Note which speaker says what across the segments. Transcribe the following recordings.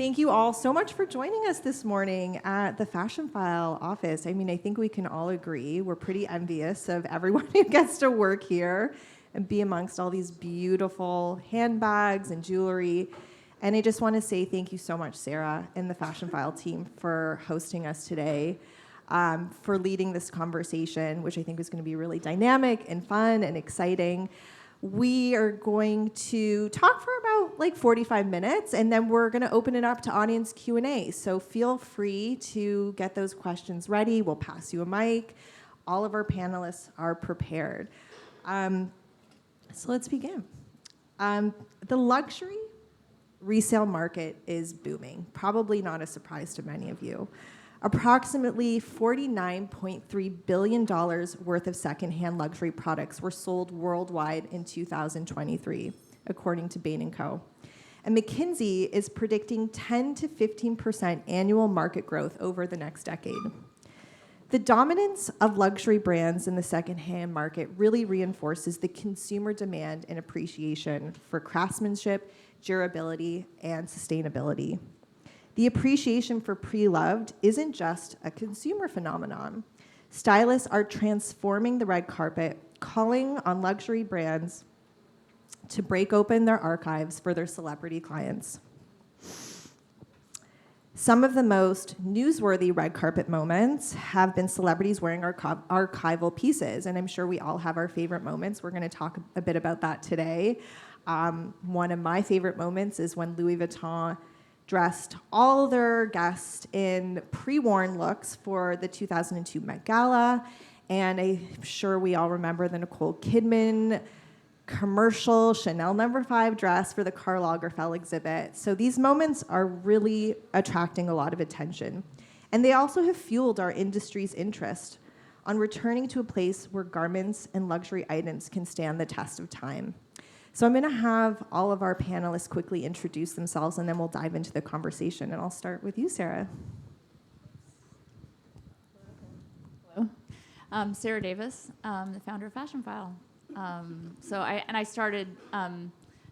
Speaker 1: Thank you all so much for joining us this morning at the Fashionphile office. I mean, I think we can all agree we're pretty envious of everyone who gets to work here and be amongst all these beautiful handbags and jewelry. And I just want to say thank you so much, Sarah, and the Fashionphile team for hosting us today, for leading this conversation, which I think is going to be really dynamic and fun and exciting. We are going to talk for about like 45 minutes, and then we're going to open it up to audience Q&A. So feel free to get those questions ready. We'll pass you a mic. All of our panelists are prepared. So let's begin. The luxury resale market is booming, probably not a surprise to many of you. Approximately $49.3 billion worth of secondhand luxury products were sold worldwide in 2023, according to Bain & Co. And McKinsey is predicting 10 to 15% annual market growth over the next decade. The dominance of luxury brands in the secondhand market really reinforces the consumer demand and appreciation for craftsmanship, durability, and sustainability. The appreciation for pre-loved isn't just a consumer phenomenon. Stylists are transforming the red carpet, calling on luxury brands to break open their archives for their celebrity clients. Some of the most newsworthy red carpet moments have been celebrities wearing archival pieces, and I'm sure we all have our favorite moments. We're going to talk a bit about that today. One of my favorite moments is when Louis Vuitton dressed all their guests in pre-worn looks for the 2002 Met Gala. And I'm sure we all remember the Nicole Kidman commercial Chanel No. 5 dress for the Karl Lagerfeld exhibit. So these moments are really attracting a lot of attention. And they also have fueled our industry's interest on returning to a place where garments and luxury items can stand the test of time. So I'm going to have all of our panelists quickly introduce themselves, and then we'll dive into the conversation. And I'll start with you, Sarah.
Speaker 2: Hello. Sarah Davis, the founder of Fashionphile. I started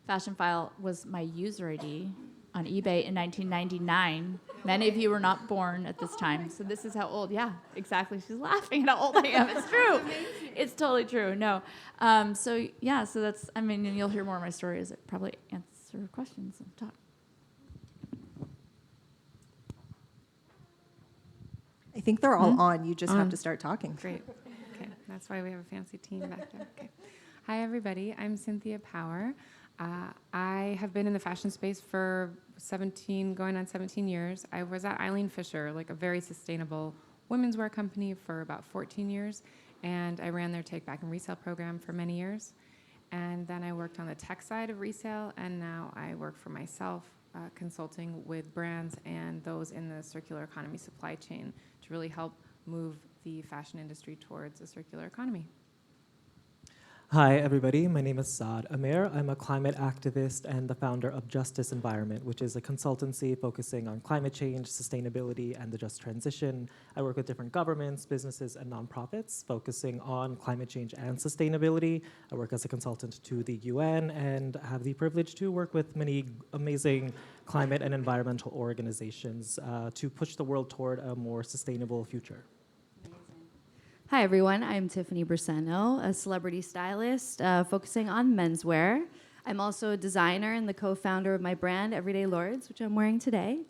Speaker 2: Fashionphile was my user ID on eBay in 1999. Many of you were not born at this time, so this is how old. Yeah, exactly. She's laughing at how old I am. It's true. It's totally true. No. So that's. I mean, and you'll hear more of my story as it probably answer questions and talk.
Speaker 1: I think they're all on. You just have to start talking.
Speaker 3: Great. Okay, that's why we have a fancy team back there. Okay. Hi, everybody. I'm Cynthia Power. I have been in the fashion space for going on 17 years. I was at Eileen Fisher, like a very sustainable women's wear company, for about 14 years. And I ran their take back and resale program for many years. And then I worked on the tech side of resale, and now I work for myself, consulting with brands and those in the circular economy supply chain to really help move the fashion industry towards a circular economy.
Speaker 4: Hi, everybody. My name is Saad. Amer. I'm a climate activist and the founder of Justice Environment, which is a consultancy focusing on climate change, sustainability, and the just transition. I work with different governments, businesses, and nonprofits focusing on climate change and sustainability. I work as a consultant to the UN and have the privilege to work with many amazing climate and environmental organizations to push the world toward a more sustainable future.
Speaker 5: Hi, everyone. I'm Tiffany Briseno, a celebrity stylist focusing on menswear. I'm also a designer and the co-founder of my brand, Everyday Lords, which I'm wearing today.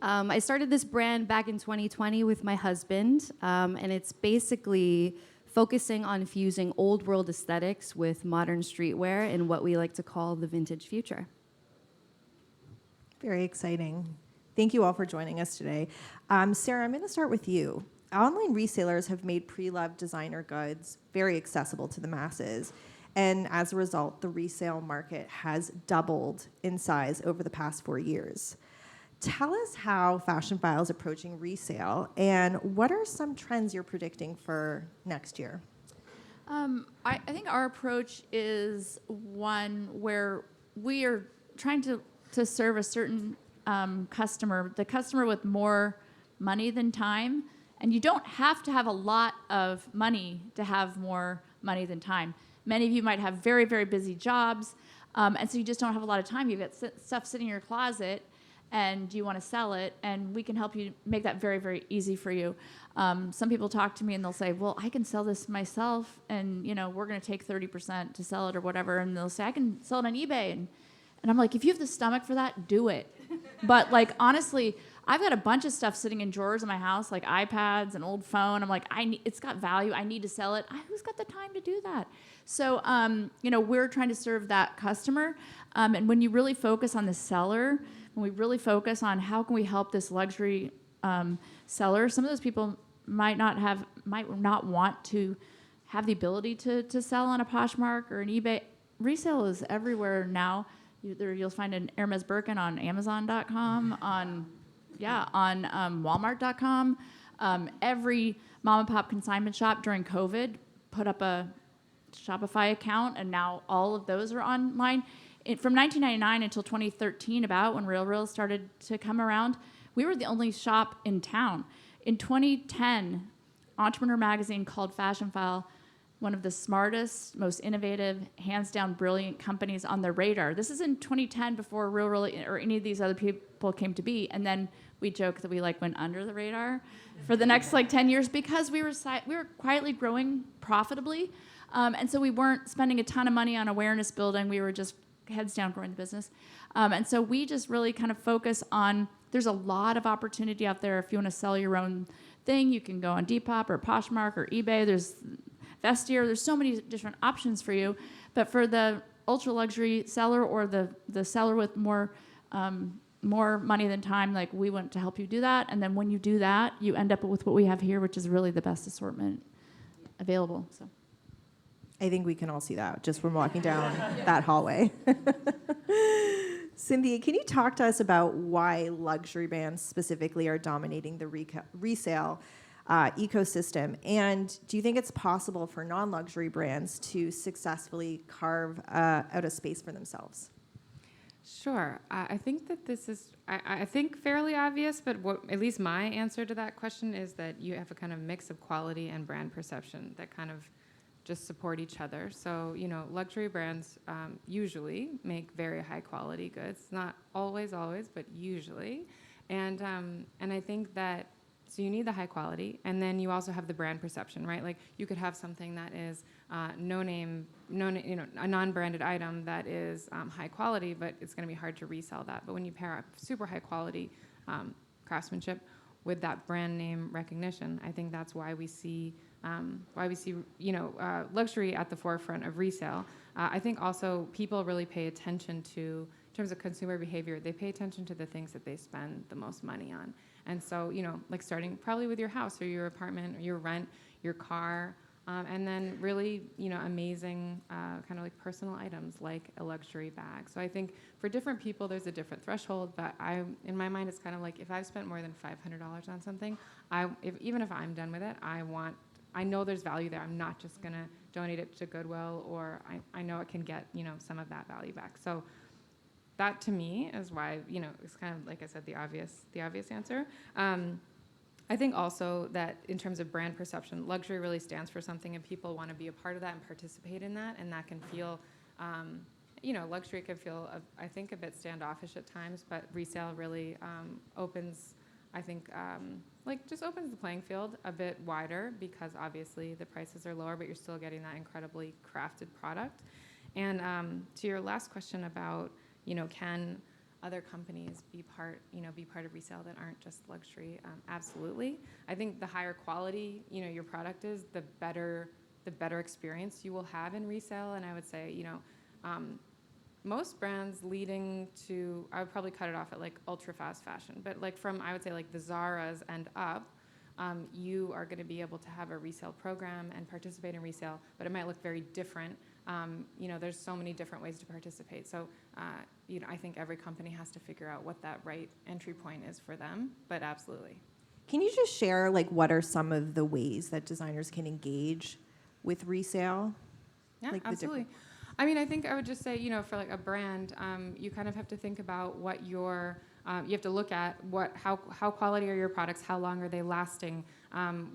Speaker 5: I started this brand back in 2020 with my husband, and it's basically focusing on fusing old world aesthetics with modern streetwear in what we like to call the vintage future.
Speaker 1: Very exciting. Thank you all for joining us today. Sarah, I'm going to start with you. Online resellers have made pre-loved designer goods very accessible to the masses. And as a result, the resale market has doubled in size over the past 4 years. Tell us how Fashionphile is approaching resale, and what are some trends you're predicting for next year?
Speaker 2: I think our approach is one where we are trying to serve a certain customer, the customer with more money than time. And you don't have to have a lot of money to have more money than time. Many of you might have very, very busy jobs, and so you just don't have a lot of time. You've got stuff sitting in your closet, and you want to sell it, and we can help you make that very, very easy for you. Some people talk to me and they'll say, well, I can sell this myself, and we're going to take 30% to sell it or whatever, and they'll say, I can sell it on eBay, and I'm like, if you have the stomach for that, do it. But like, honestly, I've got a bunch of stuff sitting in drawers in my house, like iPads, an old phone. I'm like, it's got value. I need to sell it. Who's got the time to do that? So, we're trying to serve that customer. And when you really focus on the seller, when we really focus on how can we help this luxury seller, some of those people might not want to have the ability to sell on a Poshmark or an eBay. Resale is everywhere now. You'll find an Hermes Birkin on Amazon.com, on Walmart.com. Every mom and pop consignment shop during COVID put up a Shopify account, and now all of those are online. From 1999 until 2013, about when Real started to come around, we were the only shop in town. In 2010, Entrepreneur Magazine called Fashionphile one of the smartest, most innovative, hands down brilliant companies on their radar. This is in 2010, before Real or any of these other people came to be. And then we joke that we went under the radar for the next 10 years because we were quietly growing profitably. And so we weren't spending a ton of money on awareness building. We were just heads down growing the business. And so we just really kind of focus on, there's a lot of opportunity out there. If you want to sell your own thing, you can go on Depop or Poshmark or eBay. There's Vestiaire. There's so many different options for you. But for the ultra luxury seller or the seller with more money than time, we want to help you do that. And then when you do that, you end up with what we have here, which is really the best assortment available. So
Speaker 1: I think we can all see that just from walking down that hallway. Cynthia, can you talk to us about why luxury brands specifically are dominating the resale ecosystem? And do you think it's possible for non-luxury brands to successfully carve out a space for themselves?
Speaker 3: Sure. I think that this is, I think, fairly obvious, but at least my answer to that question is that you have a kind of mix of quality and brand perception that kind of just support each other. So, luxury brands usually make very high quality goods. Not always, but usually. And I think that, so you need the high quality, and then you also have the brand perception, right? You could have something that is a non-branded item that is high quality, but it's going to be hard to resell that. But when you pair up super high quality craftsmanship with that brand name recognition, I think that's why we see luxury at the forefront of resale. I think also people really pay attention to, in terms of consumer behavior, they pay attention to the things that they spend the most money on. And so, starting probably with your house or your apartment or your rent, your car, and then really, amazing kind of personal items like a luxury bag. So I think for different people, there's a different threshold, but in my mind, it's kind of if I've spent more than $500 on something, even if I'm done with it, I know there's value there. I'm not just gonna donate it to Goodwill, or I know it can get, some of that value back. So that to me is why, it's kind of, like I said, the obvious answer. I think also that in terms of brand perception, luxury really stands for something, and people want to be a part of that and participate in that, and that can feel, luxury can feel, I think, a bit standoffish at times, but resale really opens, I think, just opens the playing field a bit wider, because obviously the prices are lower, but you're still getting that incredibly crafted product. And to your last question about, can other companies be part of resale that aren't just luxury? Absolutely. I think the higher quality, your product is, the better experience you will have in resale. And I would say, most brands leading to, I would probably cut it off at ultra fast fashion, but from, I would say the Zara's and up, you are going to be able to have a resale program and participate in resale, but it might look very different. There's so many different ways to participate. So, I think every company has to figure out what that right entry point is for them, but absolutely.
Speaker 1: Can you just share what are some of the ways that designers can engage with resale?
Speaker 3: Yeah, absolutely. I think I would just say, for a brand, you kind of have to think about what you have to look at how quality are your products, how long are they lasting,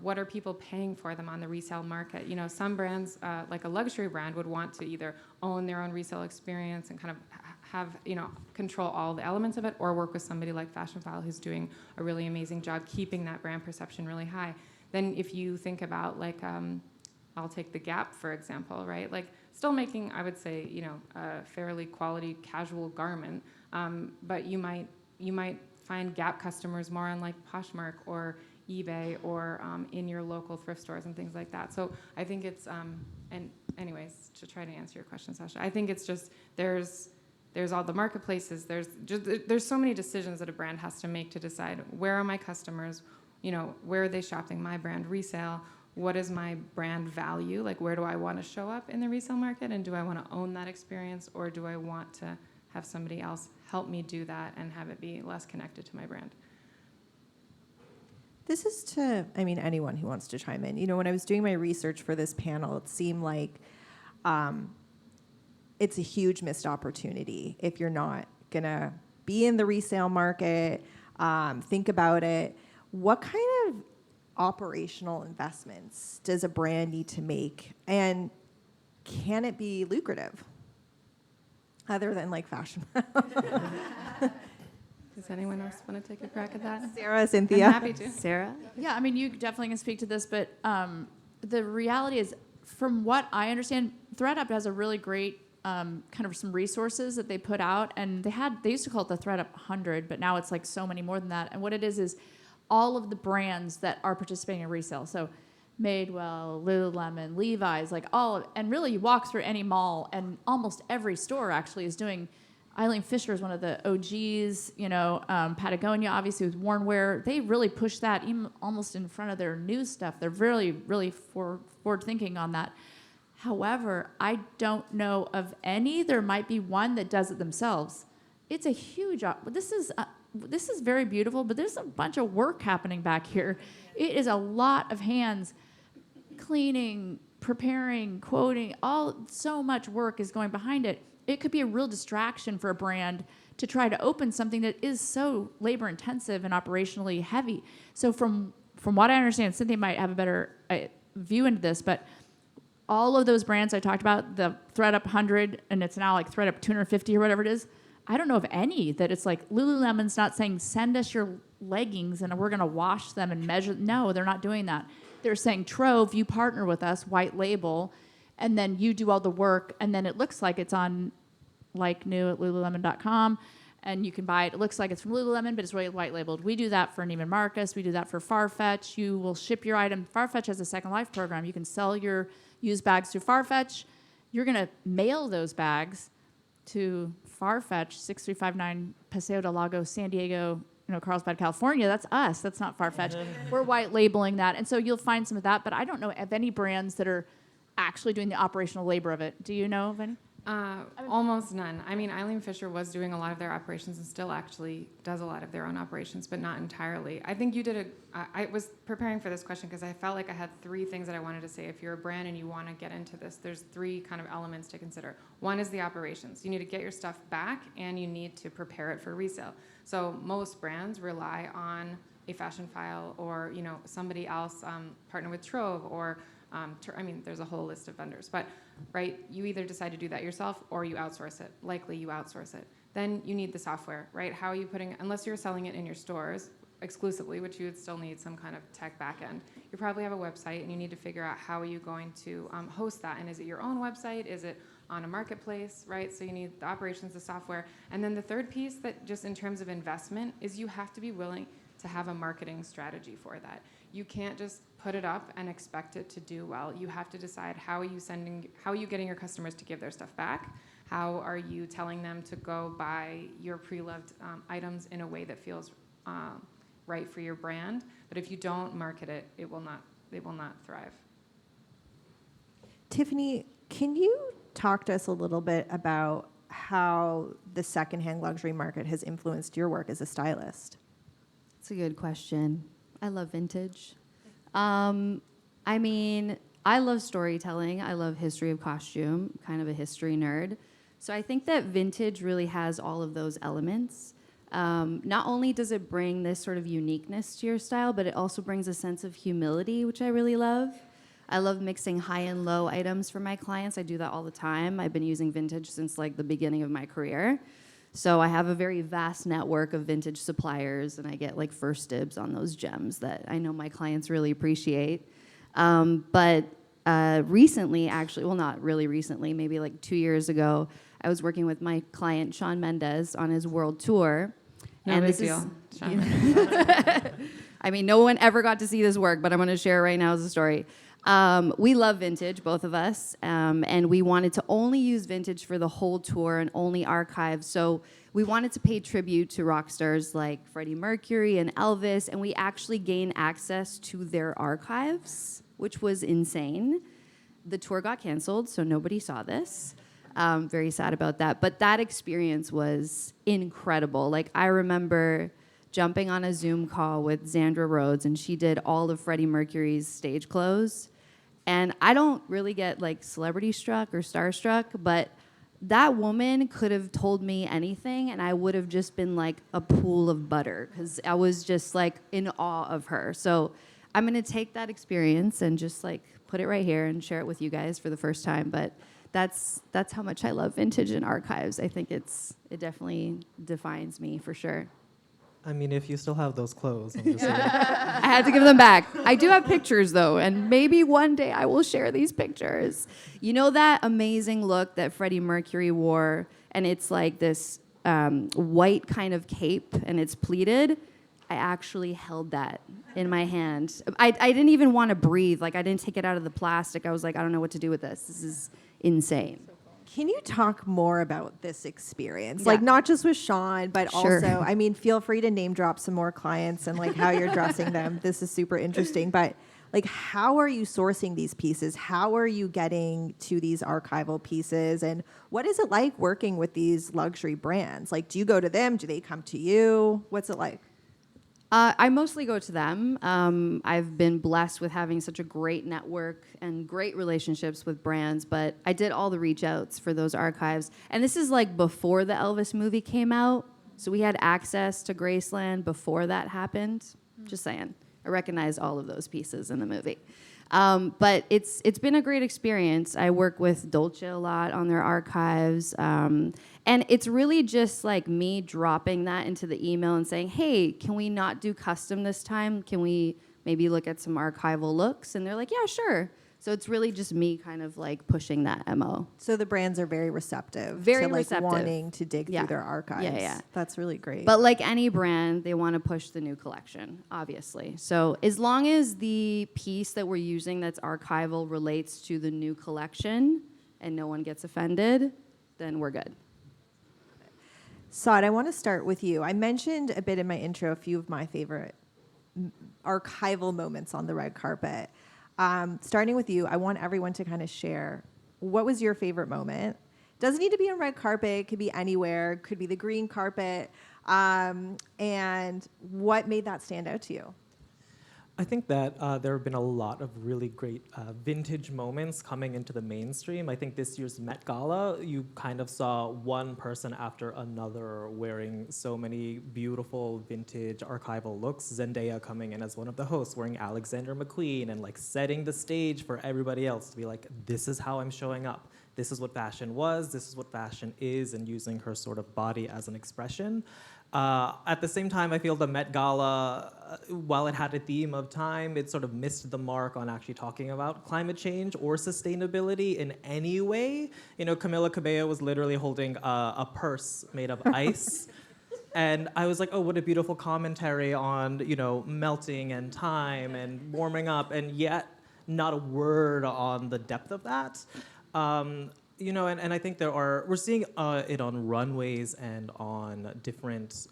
Speaker 3: what are people paying for them on the resale market. Some brands, like a luxury brand, would want to either own their own resale experience and kind of have, control all the elements of it, or work with somebody like Fashionphile who's doing a really amazing job keeping that brand perception really high. Then if you think about I'll take the Gap, for example, right? Like still making, I would say, a fairly quality casual garment, but you might find Gap customers more on like Poshmark or eBay or in your local thrift stores and things like that. So I think it's, and anyways, to try to answer your question, Sacha, I think it's just there's all the marketplaces. There's so many decisions that a brand has to make to decide where are my customers, where are they shopping my brand, resale. What is my brand value? Like, where do I want to show up in the resale market? And do I want to own that experience? Or do I want to have somebody else help me do that and have it be less connected to my brand?
Speaker 1: This is to, anyone who wants to chime in. When I was doing my research for this panel, it seemed like it's a huge missed opportunity if you're not going to be in the resale market, think about it. What kind of operational investments does a brand need to make, and can it be lucrative other than like fashion?
Speaker 3: Does anyone else want to take a crack at that?
Speaker 1: Sarah, Cynthia.
Speaker 3: I'm happy to.
Speaker 5: Sarah?
Speaker 2: Yeah, you definitely can speak to this, but the reality is, from what I understand, ThreadUp has a really great kind of some resources that they put out, and they used to call it the ThreadUp 100, but now it's like so many more than that. And what it is all of the brands that are participating in resale. So Madewell, Lululemon, Levi's, and really you walk through any mall and almost every store actually is doing. Eileen Fisher is one of the OGs, Patagonia, obviously with Wornwear. They really push that even almost in front of their new stuff. They're really, really forward thinking on that. However, I don't know of any. There might be one that does it themselves. It's a huge, this is very beautiful, but there's a bunch of work happening back here. It is a lot of hands cleaning, preparing, quoting, so much work is going behind it. It could be a real distraction for a brand to try to open something that is so labor intensive and operationally heavy. So from what I understand, Cynthia might have a better view into this, but all of those brands I talked about, the ThreadUp 100, and it's now like ThreadUp 250 or whatever it is, I don't know of any that it's like Lululemon's not saying, send us your leggings and we're going to wash them and measure. No, they're not doing that. They're saying, Trove, you partner with us, white label, and then you do all the work, and then it looks like it's on like new at Lululemon.com, and you can buy it. It looks like it's from Lululemon, but it's really white labeled. We do that for Neiman Marcus. We do that for Farfetch. You will ship your item. Farfetch has a Second Life program. You can sell your used bags through Farfetch. You're going to mail those bags to Farfetch, 6359 Paseo del Lago, San Diego, Carlsbad, California. That's us. That's not Farfetch. We're white labeling that. And so you'll find some of that, but I don't know of any brands that are actually doing the operational labor of it. Do you know of any?
Speaker 3: Almost none. Eileen Fisher was doing a lot of their operations and still actually does a lot of their own operations, but not entirely. I think you did I was preparing for this question because I felt like I had three things that I wanted to say. If you're a brand and you want to get into this, there's three kind of elements to consider. One is the operations. You need to get your stuff back and you need to prepare it for resale. So most brands rely on a Fashionphile or, somebody else, partner with Trove or there's a whole list of vendors, but right, you either decide to do that yourself or you outsource it. Likely you outsource it. Then you need the software, right? How are you unless you're selling it in your stores exclusively, which you would still need some kind of tech backend. You probably have a website and you need to figure out how are you going to host that. And is it your own website? Is it on a marketplace, right? So you need the operations, the software. And then the third piece that just in terms of investment is you have to be willing to have a marketing strategy for that. You can't just put it up and expect it to do well. You have to decide how are you getting your customers to give their stuff back? How are you telling them to go buy your pre-loved items in a way that feels right for your brand? But if you don't market it, it will not thrive.
Speaker 1: Tiffany, can you talk to us a little bit about how the secondhand luxury market has influenced your work as a stylist?
Speaker 5: That's a good question. I love vintage. I love storytelling. I love history of costume, kind of a history nerd. So I think that vintage really has all of those elements. Not only does it bring this sort of uniqueness to your style, but it also brings a sense of humility, which I really love. I love mixing high and low items for my clients. I do that all the time. I've been using vintage since like the beginning of my career. So I have a very vast network of vintage suppliers, and I get like first dibs on those gems that I know my clients really appreciate. But recently, actually, well, not really recently, maybe like 2 years ago, I was working with my client, Shawn Mendes, on his world tour.
Speaker 3: No
Speaker 5: and
Speaker 3: big
Speaker 5: this
Speaker 3: deal.
Speaker 5: is,
Speaker 3: Shawn.
Speaker 5: I mean, no one ever got to see this work, but I'm going to share it right now as a story. We love vintage, both of us, and we wanted to only use vintage for the whole tour and only archive. So we wanted to pay tribute to rock stars like Freddie Mercury and Elvis, and we actually gained access to their archives, which was insane. The tour got canceled, so nobody saw this. Very sad about that. But that experience was incredible. Like, I remember jumping on a Zoom call with Xandra Rhodes, and she did all of Freddie Mercury's stage clothes. And I don't really get like celebrity struck or starstruck, but that woman could have told me anything, and I would have just been like a pool of butter because I was just like in awe of her. So I'm gonna take that experience and just like put it right here and share it with you guys for the first time. But that's how much I love vintage and archives. I think it definitely defines me for sure.
Speaker 4: I mean, if you still have those clothes, I'm just saying.
Speaker 5: I had to give them back. I do have pictures though, and maybe one day I will share these pictures. You know that amazing look that Freddie Mercury wore, and it's like this white kind of cape, and it's pleated? I actually held that in my hand. I didn't even want to breathe. Like, I didn't take it out of the plastic. I was like, I don't know what to do with this. This is insane.
Speaker 1: Can you talk more about this experience?
Speaker 5: Yeah.
Speaker 1: Like, not just with Shawn, but
Speaker 5: Sure.
Speaker 1: also, I mean, feel free to name drop some more clients and like how you're dressing them. This is super interesting. But like, how are you sourcing these pieces? How are you getting to these archival pieces? And what is it like working with these luxury brands? Like, do you go to them? Do they come to you? What's it like?
Speaker 5: I mostly go to them. I've been blessed with having such a great network and great relationships with brands, but I did all the reach outs for those archives. And this is like before the Elvis movie came out, so we had access to Graceland before that happened. Just saying. I recognize all of those pieces in the movie. But it's been a great experience. I work with Dolce a lot on their archives. And it's really just like me dropping that into the email and saying, hey, can we not do custom this time? Can we maybe look at some archival looks? And they're like, yeah, sure. So it's really just me kind of like pushing that MO.
Speaker 1: So the brands are very receptive
Speaker 5: Very
Speaker 1: to like
Speaker 5: receptive.
Speaker 1: wanting to dig
Speaker 5: Yeah.
Speaker 1: through their archives.
Speaker 5: Yeah.
Speaker 1: That's really great.
Speaker 5: But like any brand, they want to push the new collection, obviously. So as long as the piece that we're using that's archival relates to the new collection and no one gets offended, then we're good.
Speaker 1: Saad, I want to start with you. I mentioned a bit in my intro a few of my favorite archival moments on the red carpet. Starting with you, I want everyone to kind of share what was your favorite moment. Doesn't need to be on red carpet. It could be anywhere. Could be the green carpet. And what made that stand out to you?
Speaker 4: I think that there have been a lot of really great vintage moments coming into the mainstream. I think this year's Met Gala, you kind of saw one person after another wearing so many beautiful vintage archival looks. Zendaya coming in as one of the hosts, wearing Alexander McQueen and like setting the stage for everybody else to be like, this is how I'm showing up. This is what fashion was, this is what fashion is, and using her sort of body as an expression. At the same time, I feel the Met Gala, while it had a theme of time, it sort of missed the mark on actually talking about climate change or sustainability in any way. You know, Camila Cabello was literally holding a purse made of ice. And I was like, oh, what a beautiful commentary on, you know, melting and time and warming up, and yet not a word on the depth of that. You know, and I think we're seeing it on runways and on different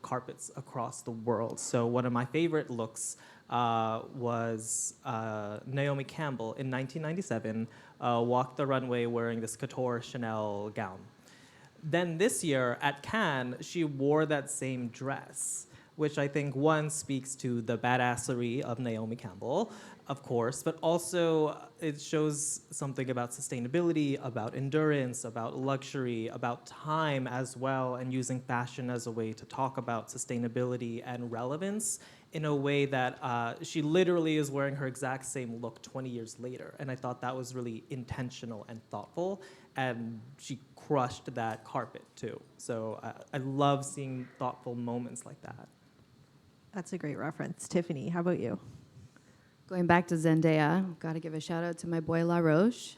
Speaker 4: carpets across the world. So one of my favorite looks was Naomi Campbell in 1997 walked the runway wearing this couture Chanel gown. Then this year at Cannes, she wore that same dress, which I think, one, speaks to the badassery of Naomi Campbell, of course, but also it shows something about sustainability, about endurance, about luxury, about time as well, and using fashion as a way to talk about sustainability and relevance in a way that she literally is wearing her exact same look 20 years later. And I thought that was really intentional and thoughtful. and she crushed that carpet too. So I love seeing thoughtful moments like that.
Speaker 1: That's a great reference. Tiffany, how about you?
Speaker 5: Going back to Zendaya, got to give a shout out to my boy La Roche.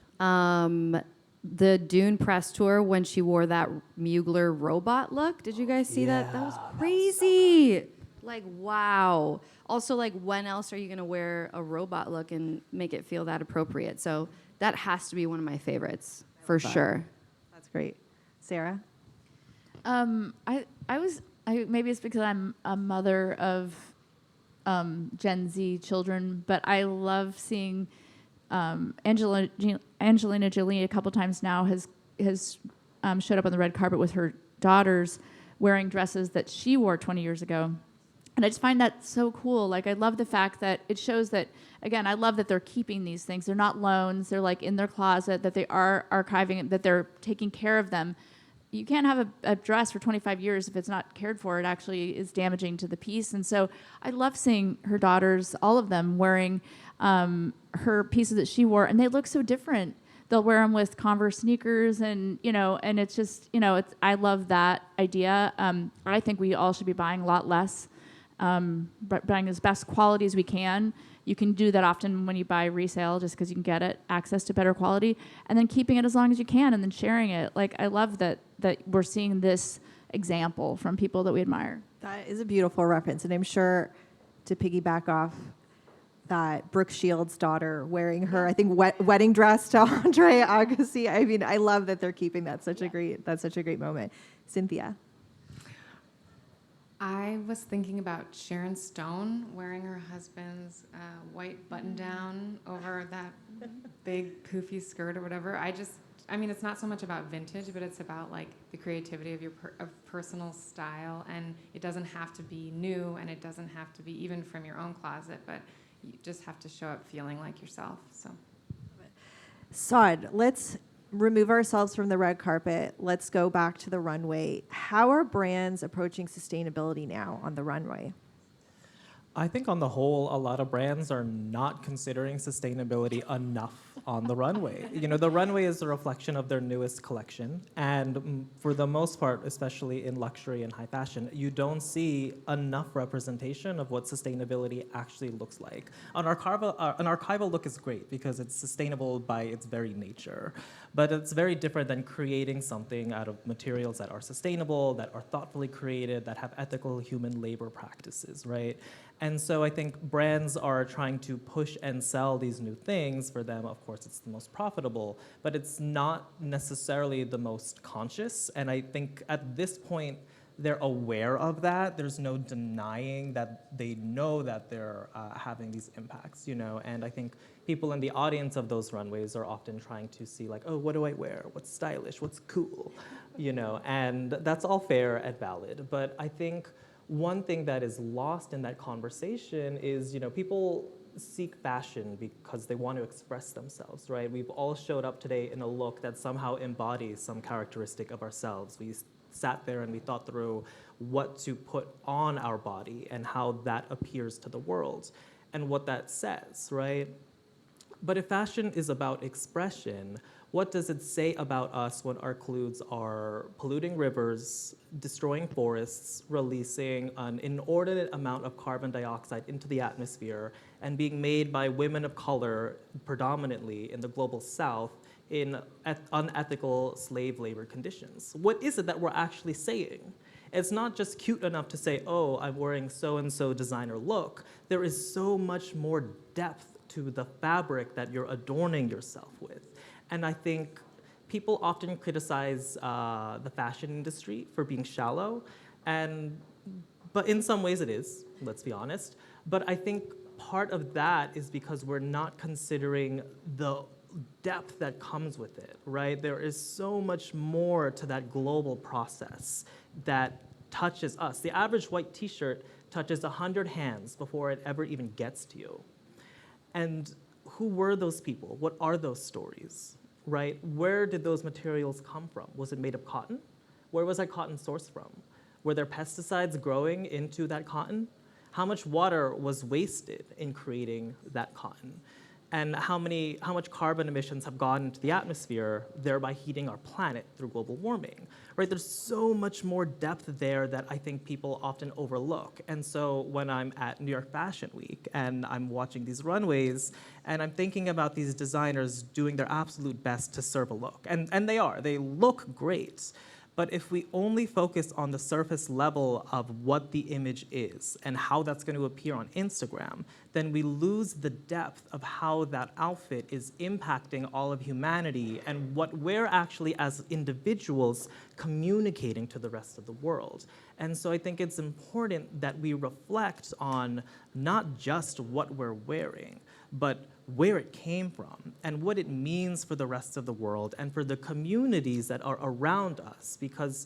Speaker 5: The Dune press tour when she wore that Mugler robot look. Did you guys see that? That was crazy. Like, wow. Also, like, when else are you going to wear a robot look and make it feel that appropriate? So that has to be one of my favorites, for sure.
Speaker 1: That's great. Sarah?
Speaker 2: Maybe it's because I'm a mother of Gen Z children, but I love seeing Angelina Jolie a couple times now has showed up on the red carpet with her daughters wearing dresses that she wore 20 years ago. And I just find that so cool. Like, I love the fact that it shows that, again, I love that they're keeping these things. They're not loans. They're like in their closet, that they are archiving it, that they're taking care of them. You can't have a dress for 25 years if it's not cared for. It actually is damaging to the piece. And so I love seeing her daughters, all of them, wearing her pieces that she wore, and they look so different. They'll wear them with Converse sneakers, and and it's just, I love that idea. I think we all should be buying a lot less, but buying as best quality as we can. You can do that often when you buy resale, just because you can get it, access to better quality, and then keeping it as long as you can, and then sharing it. Like, I love that we're seeing this example from people that we admire.
Speaker 1: That is a beautiful reference, and I'm sure, to piggyback off that, Brooke Shields' daughter wearing her, I think, wedding dress to Andre Agassi. I mean, I love that they're keeping that. That's such a great moment. Cynthia?
Speaker 3: I was thinking about Sharon Stone wearing her husband's white button-down over that big poofy skirt or whatever. I mean, it's not so much about vintage, but it's about like the creativity of your personal style, and it doesn't have to be new, and it doesn't have to be even from your own closet, but you just have to show up feeling like yourself. So,
Speaker 1: Saad, let's remove ourselves from the red carpet. Let's go back to the runway. How are brands approaching sustainability now on the runway?
Speaker 4: I think on the whole, a lot of brands are not considering sustainability enough on the runway. The runway is a reflection of their newest collection. And for the most part, especially in luxury and high fashion, you don't see enough representation of what sustainability actually looks like. An archival look is great because it's sustainable by its very nature. But it's very different than creating something out of materials that are sustainable, that are thoughtfully created, that have ethical human labor practices, right? And so I think brands are trying to push and sell these new things. For them, of course, it's the most profitable, but it's not necessarily the most conscious. And I think at this point, they're aware of that. There's no denying that they know that they're having these impacts, And I think people in the audience of those runways are often trying to see like, oh, what do I wear? What's stylish? What's cool? And that's all fair and valid. But I think one thing that is lost in that conversation is, people seek fashion because they want to express themselves, right? We've all showed up today in a look that somehow embodies some characteristic of ourselves. We sat there and we thought through what to put on our body and how that appears to the world and what that says, right? But if fashion is about expression, what does it say about us when our clothes are polluting rivers, destroying forests, releasing an inordinate amount of carbon dioxide into the atmosphere, and being made by women of color, predominantly in the global south, in unethical slave labor conditions? What is it that we're actually saying? It's not just cute enough to say, oh, I'm wearing so-and-so designer look. There is so much more depth to the fabric that you're adorning yourself with. And I think people often criticize the fashion industry for being shallow, but in some ways it is, let's be honest. But I think part of that is because we're not considering the depth that comes with it, right? There is so much more to that global process that touches us. The average white t-shirt touches 100 hands before it ever even gets to you. And who were those people? What are those stories, right? Where did those materials come from? Was it made of cotton? Where was that cotton sourced from? Were there pesticides growing into that cotton? How much water was wasted in creating that cotton? and how much carbon emissions have gone into the atmosphere, thereby heating our planet through global warming, right? There's so much more depth there that I think people often overlook. And so when I'm at New York Fashion Week and I'm watching these runways and I'm thinking about these designers doing their absolute best to serve a look, and they look great. But if we only focus on the surface level of what the image is and how that's going to appear on Instagram, then we lose the depth of how that outfit is impacting all of humanity and what we're actually, as individuals, communicating to the rest of the world. And so I think it's important that we reflect on not just what we're wearing, but where it came from and what it means for the rest of the world and for the communities that are around us. Because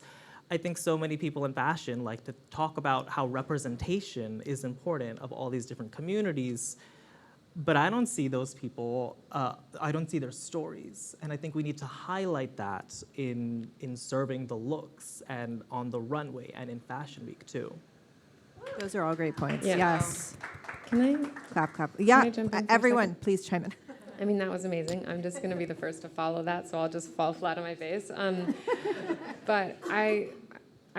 Speaker 4: I think so many people in fashion like to talk about how representation is important of all these different communities, but I don't see those people, I don't see their stories. And I think we need to highlight that in serving the looks and on the runway and in Fashion Week too.
Speaker 1: Those are all great points.
Speaker 6: Yeah.
Speaker 1: Yes.
Speaker 6: Can I?
Speaker 1: Clap, clap. Yeah,
Speaker 6: I jump in for a
Speaker 1: everyone,
Speaker 6: second?
Speaker 1: please chime in.
Speaker 6: I mean, that was amazing. I'm just going to be the first to follow that, so I'll just fall flat on my face. But I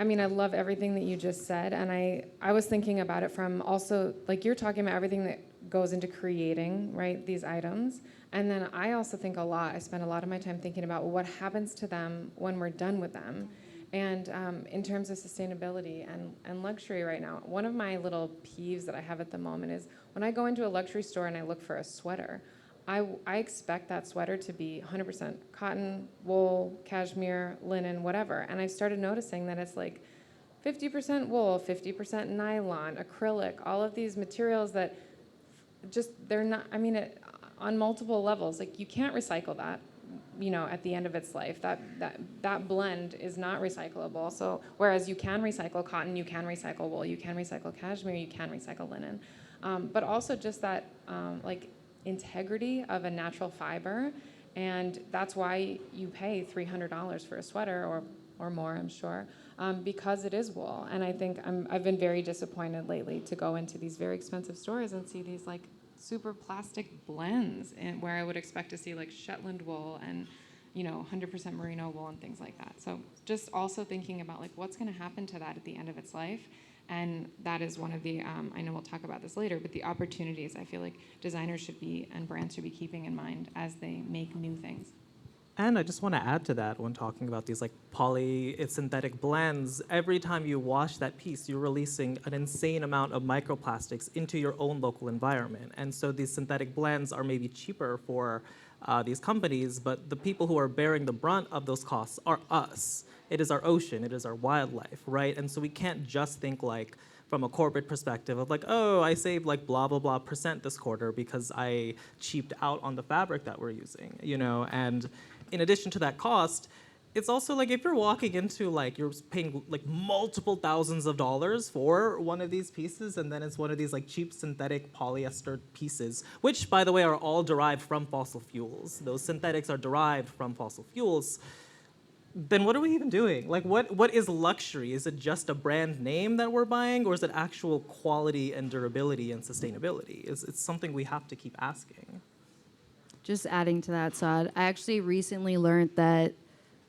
Speaker 6: mean, I love everything that you just said, and I was thinking about it from also, like you're talking about everything that goes into creating, right, these items. And then I also think I spend a lot of my time thinking about what happens to them when we're done with them. And in terms of sustainability and luxury right now, one of my little peeves that I have at the moment is when I go into a luxury store and I look for a sweater, I expect that sweater to be 100% cotton, wool, cashmere, linen, whatever. And I started noticing that it's like 50% wool, 50% nylon, acrylic, all of these materials that just, they're not, I mean, on multiple levels, like you can't recycle that. You know, at the end of its life, that blend is not recyclable. So whereas you can recycle cotton, you can recycle wool, you can recycle cashmere, you can recycle linen, but also just that like integrity of a natural fiber, and that's why you pay $300 for a sweater or more, I'm sure, because it is wool. And I think I've been very disappointed lately to go into these very expensive stores and see these like super plastic blends, and where I would expect to see like Shetland wool and 100% merino wool and things like that. So just also thinking about like what's going to happen to that at the end of its life, and that is one of the I know we'll talk about this later, but the opportunities I feel like designers should be and brands should be keeping in mind as they make new things.
Speaker 4: And I just want to add to that when talking about these like synthetic blends, every time you wash that piece, you're releasing an insane amount of microplastics into your own local environment. And so these synthetic blends are maybe cheaper for these companies, but the people who are bearing the brunt of those costs are us. It is our ocean, it is our wildlife, right? And so we can't just think like from a corporate perspective of like, oh, I saved like blah, blah, blah % this quarter because I cheaped out on the fabric that we're using, and in addition to that cost, it's also like if you're walking into like, you're paying like multiple thousands of dollars for one of these pieces, and then it's one of these like cheap synthetic polyester pieces, which by the way are all derived from fossil fuels. Those synthetics are derived from fossil fuels. Then what are we even doing? Like what is luxury? Is it just a brand name that we're buying, or is it actual quality and durability and sustainability? It's something we have to keep asking.
Speaker 5: Just adding to that, Saad, I actually recently learned that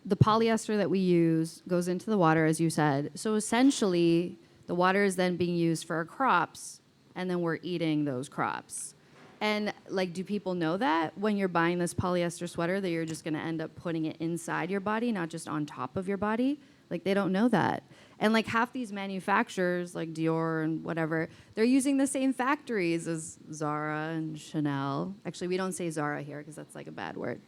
Speaker 5: the polyester that we use goes into the water, as you said. So essentially, the water is then being used for our crops, and then we're eating those crops. And like, do people know that when you're buying this polyester sweater that you're just going to end up putting it inside your body, not just on top of your body? Like, they don't know that. And like half these manufacturers, like Dior and whatever, they're using the same factories as Zara and Chanel. Actually, we don't say Zara here because that's like a bad word.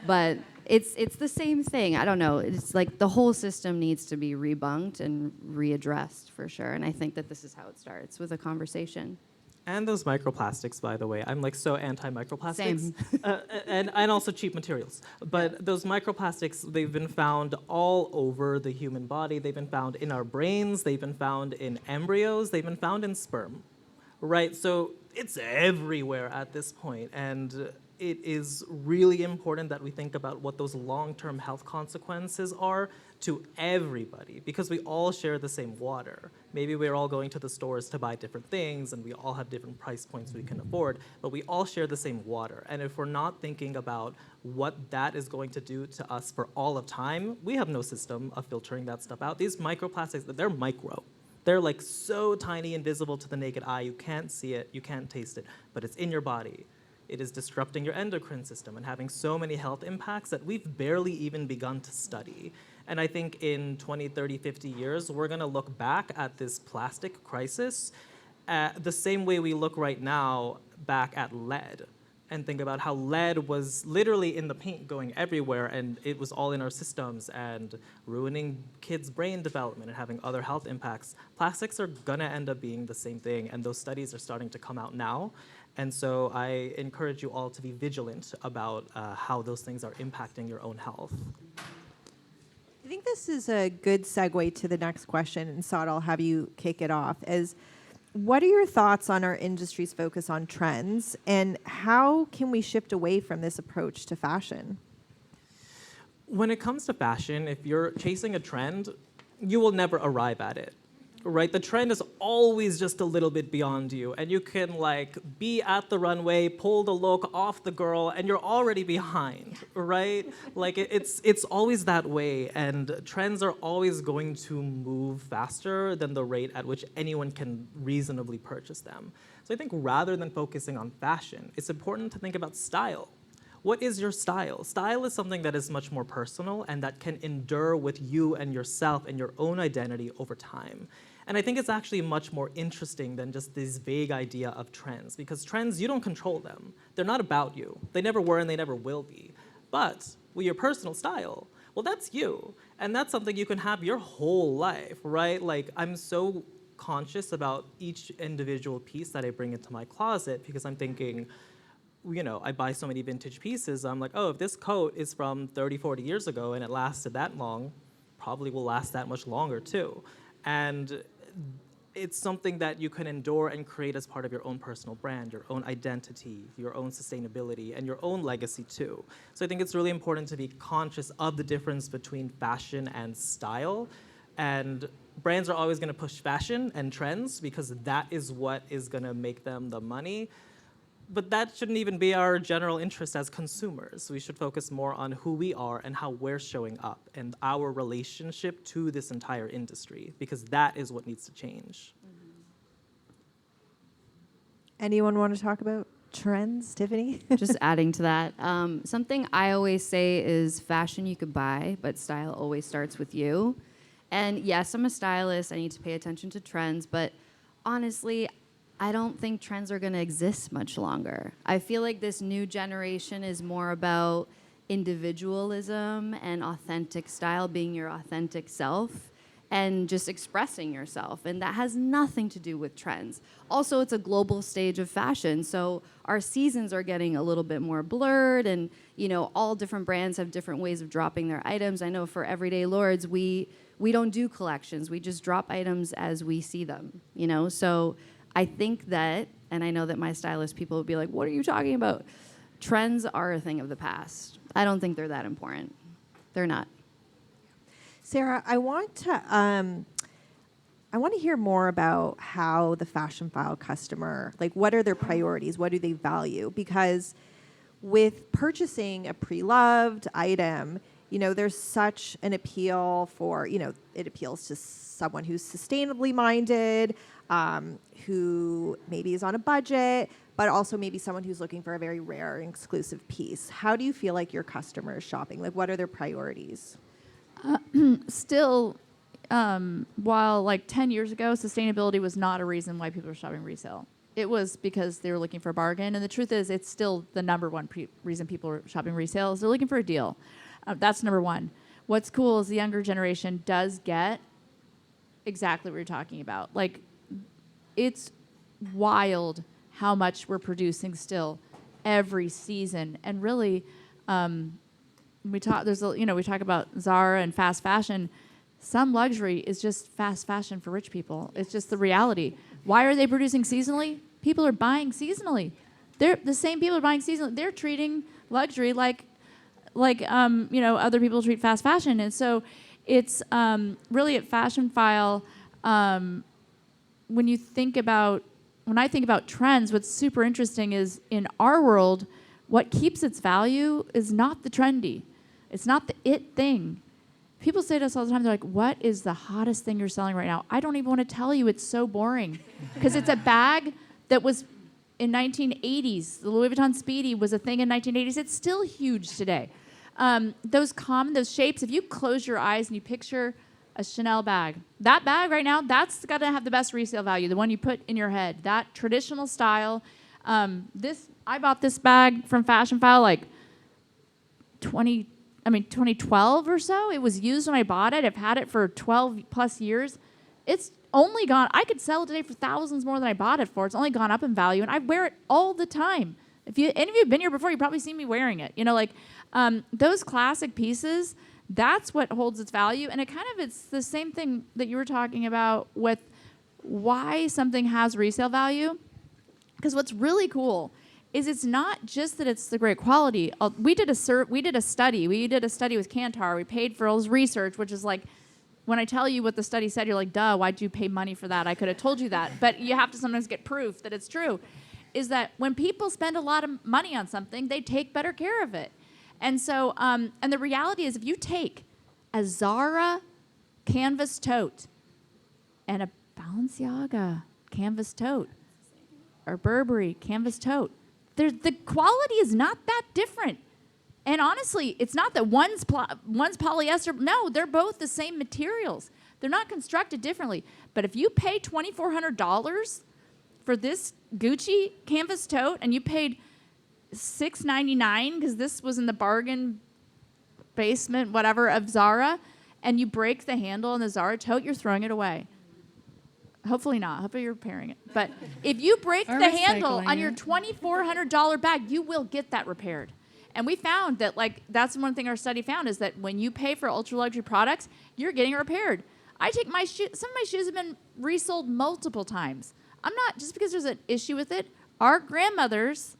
Speaker 5: But it's the same thing. I don't know. It's like the whole system needs to be rebunked and readdressed for sure. And I think that this is how it starts, with a conversation.
Speaker 4: And those microplastics, by the way. I'm like so anti-microplastics.
Speaker 5: Same.
Speaker 4: And also cheap materials. But those microplastics, they've been found all over the human body. They've been found in our brains. They've been found in embryos. They've been found in sperm, right? So it's everywhere at this point. And it is really important that we think about what those long-term health consequences are to everybody because we all share the same water. Maybe we're all going to the stores to buy different things and we all have different price points we can afford, but we all share the same water. And if we're not thinking about what that is going to do to us for all of time, we have no system of filtering that stuff out. These microplastics, they're micro. They're like so tiny and visible to the naked eye. You can't see it, you can't taste it, but it's in your body. It is disrupting your endocrine system and having so many health impacts that we've barely even begun to study. And I think in 20, 30, 50 years, we're gonna look back at this plastic crisis the same way we look right now back at lead and think about how lead was literally in the paint going everywhere and it was all in our systems and ruining kids' brain development and having other health impacts. Plastics are gonna end up being the same thing, and those studies are starting to come out now. And so I encourage you all to be vigilant about how those things are impacting your own health.
Speaker 1: I think this is a good segue to the next question, and Saad, I'll have you kick it off. What are your thoughts on our industry's focus on trends, and how can we shift away from this approach to fashion?
Speaker 4: When it comes to fashion, if you're chasing a trend, you will never arrive at it. Right, the trend is always just a little bit beyond you, and you can like be at the runway, pull the look off the girl, and you're already behind, right? Like it's always that way, and trends are always going to move faster than the rate at which anyone can reasonably purchase them. So I think rather than focusing on fashion, it's important to think about style. What is your style? Style is something that is much more personal and that can endure with you and yourself and your own identity over time. And I think it's actually much more interesting than just this vague idea of trends, because trends, you don't control them. They're not about you. They never were and they never will be. But with your personal style, well, that's you. And that's something you can have your whole life, right? Like, I'm so conscious about each individual piece that I bring into my closet because I'm thinking, you know, I buy so many vintage pieces. I'm like, oh, if this coat is from 30, 40 years ago and it lasted that long, probably will last that much longer too. And it's something that you can endure and create as part of your own personal brand, your own identity, your own sustainability, and your own legacy too. So I think it's really important to be conscious of the difference between fashion and style. And brands are always gonna push fashion and trends because that is what is gonna make them the money. But that shouldn't even be our general interest as consumers. We should focus more on who we are and how we're showing up and our relationship to this entire industry, because that is what needs to change.
Speaker 1: Anyone want to talk about trends, Tiffany?
Speaker 5: Just adding to that, something I always say is fashion you could buy, but style always starts with you. And yes, I'm a stylist. I need to pay attention to trends, but honestly, I don't think trends are going to exist much longer. I feel like this new generation is more about individualism and authentic style, being your authentic self, and just expressing yourself. And that has nothing to do with trends. Also, it's a global stage of fashion, so our seasons are getting a little bit more blurred, and you know, all different brands have different ways of dropping their items. I know for Everyday Lords, we don't do collections. We just drop items as we see them, you know? So I think that, and I know that my stylist people would be like, what are you talking about? Trends are a thing of the past. I don't think they're that important. They're not.
Speaker 1: Sarah, I want to hear more about how the Fashionphile customer, like what are their priorities? What do they value? Because with purchasing a pre-loved item, you know, there's such an appeal for, you know, it appeals to someone who's sustainably minded, who maybe is on a budget, but also maybe someone who's looking for a very rare and exclusive piece. How do you feel like your customer is shopping? Like, what are their priorities?
Speaker 2: Still, while like 10 years ago, sustainability was not a reason why people were shopping resale. It was because they were looking for a bargain. And the truth is, it's still the number one reason people are shopping resale is they're looking for a deal. That's number one. What's cool is the younger generation does get exactly what you're talking about. Like, it's wild how much we're producing still every season. And really, we talk about Zara and fast fashion. Some luxury is just fast fashion for rich people. It's just the reality. Why are they producing seasonally? People are buying seasonally. They're the same people are buying seasonally. They're treating luxury like other people treat fast fashion. And so it's really at Fashionphile. When I think about trends, what's super interesting is in our world, what keeps its value is not the trendy. It's not the it thing. People say to us all the time, they're like, what is the hottest thing you're selling right now? I don't even want to tell you. It's so boring. Because it's a bag that was in 1980s. The Louis Vuitton Speedy was a thing in 1980s. It's still huge today. Those shapes, if you close your eyes and you picture a Chanel bag, that bag right now, that's got to have the best resale value, the one you put in your head. That traditional style. I bought this bag from Fashionphile like 2012 or so. It was used when I bought it. I've had it for 12 plus years. It's only gone, I could sell it today for thousands more than I bought it for. It's only gone up in value, and I wear it all the time. If any of you have been here before, you've probably seen me wearing it. Those classic pieces, that's what holds its value. And it's the same thing that you were talking about with why something has resale value. Because what's really cool is it's not just that it's the great quality. We did a study with Kantar. We paid for all this research, which is like, when I tell you what the study said, you're like, duh, why'd you pay money for that? I could have told you that. But you have to sometimes get proof that it's true. Is that when people spend a lot of money on something, they take better care of it. And so, and the reality is if you take a Zara canvas tote and a Balenciaga canvas tote or Burberry canvas tote, the quality is not that different. And honestly, it's not that one's polyester. No, they're both the same materials. They're not constructed differently. But if you pay $2,400 for this Gucci canvas tote and you paid $699 because this was in the bargain basement, whatever, of Zara, and you break the handle on the Zara tote, you're throwing it away. Hopefully not. Hopefully you're repairing it. But if you break the handle on your $2,400 bag, you will get that repaired. And we found that, that's one thing our study found is that when you pay for ultra luxury products, you're getting it repaired. I take my shoes. Some of my shoes have been resold multiple times. I'm not, just because there's an issue with it. Our grandmothers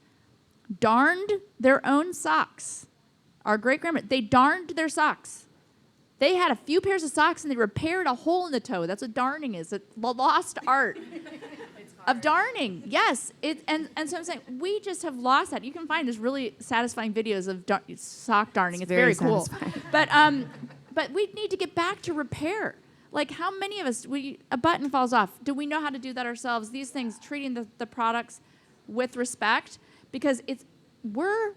Speaker 2: darned their own socks. Our great-grandmother, they darned their socks. They had a few pairs of socks and they repaired a hole in the toe. That's what darning is, the lost art of darning. Yes, and so I'm saying we just have lost that. You can find this really satisfying videos of sock darning. It's very cool. But we need to get back to repair. Like how many of us, a button falls off. Do we know how to do that ourselves? These things, treating the products with respect, because we're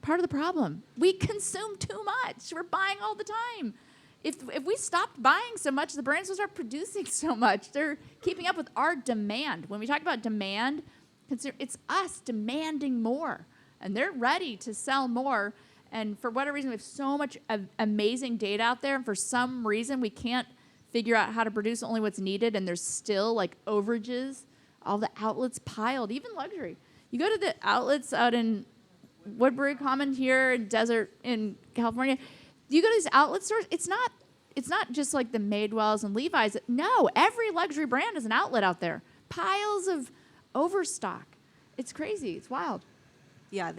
Speaker 2: part of the problem. We consume too much. We're buying all the time. If we stopped buying so much, the brands will start producing so much. They're keeping up with our demand. When we talk about demand, it's us demanding more. And they're ready to sell more. And for whatever reason, we have so much amazing data out there. And for some reason, we can't figure out how to produce only what's needed. And there's still overages. All the outlets piled, even luxury. You go to the outlets out in Woodbury Common here in Desert in California. You go to these outlet stores, it's not just like the Madewells and Levi's. No, every luxury brand is an outlet out there. Piles of overstock. It's crazy. It's wild.
Speaker 1: Yeah,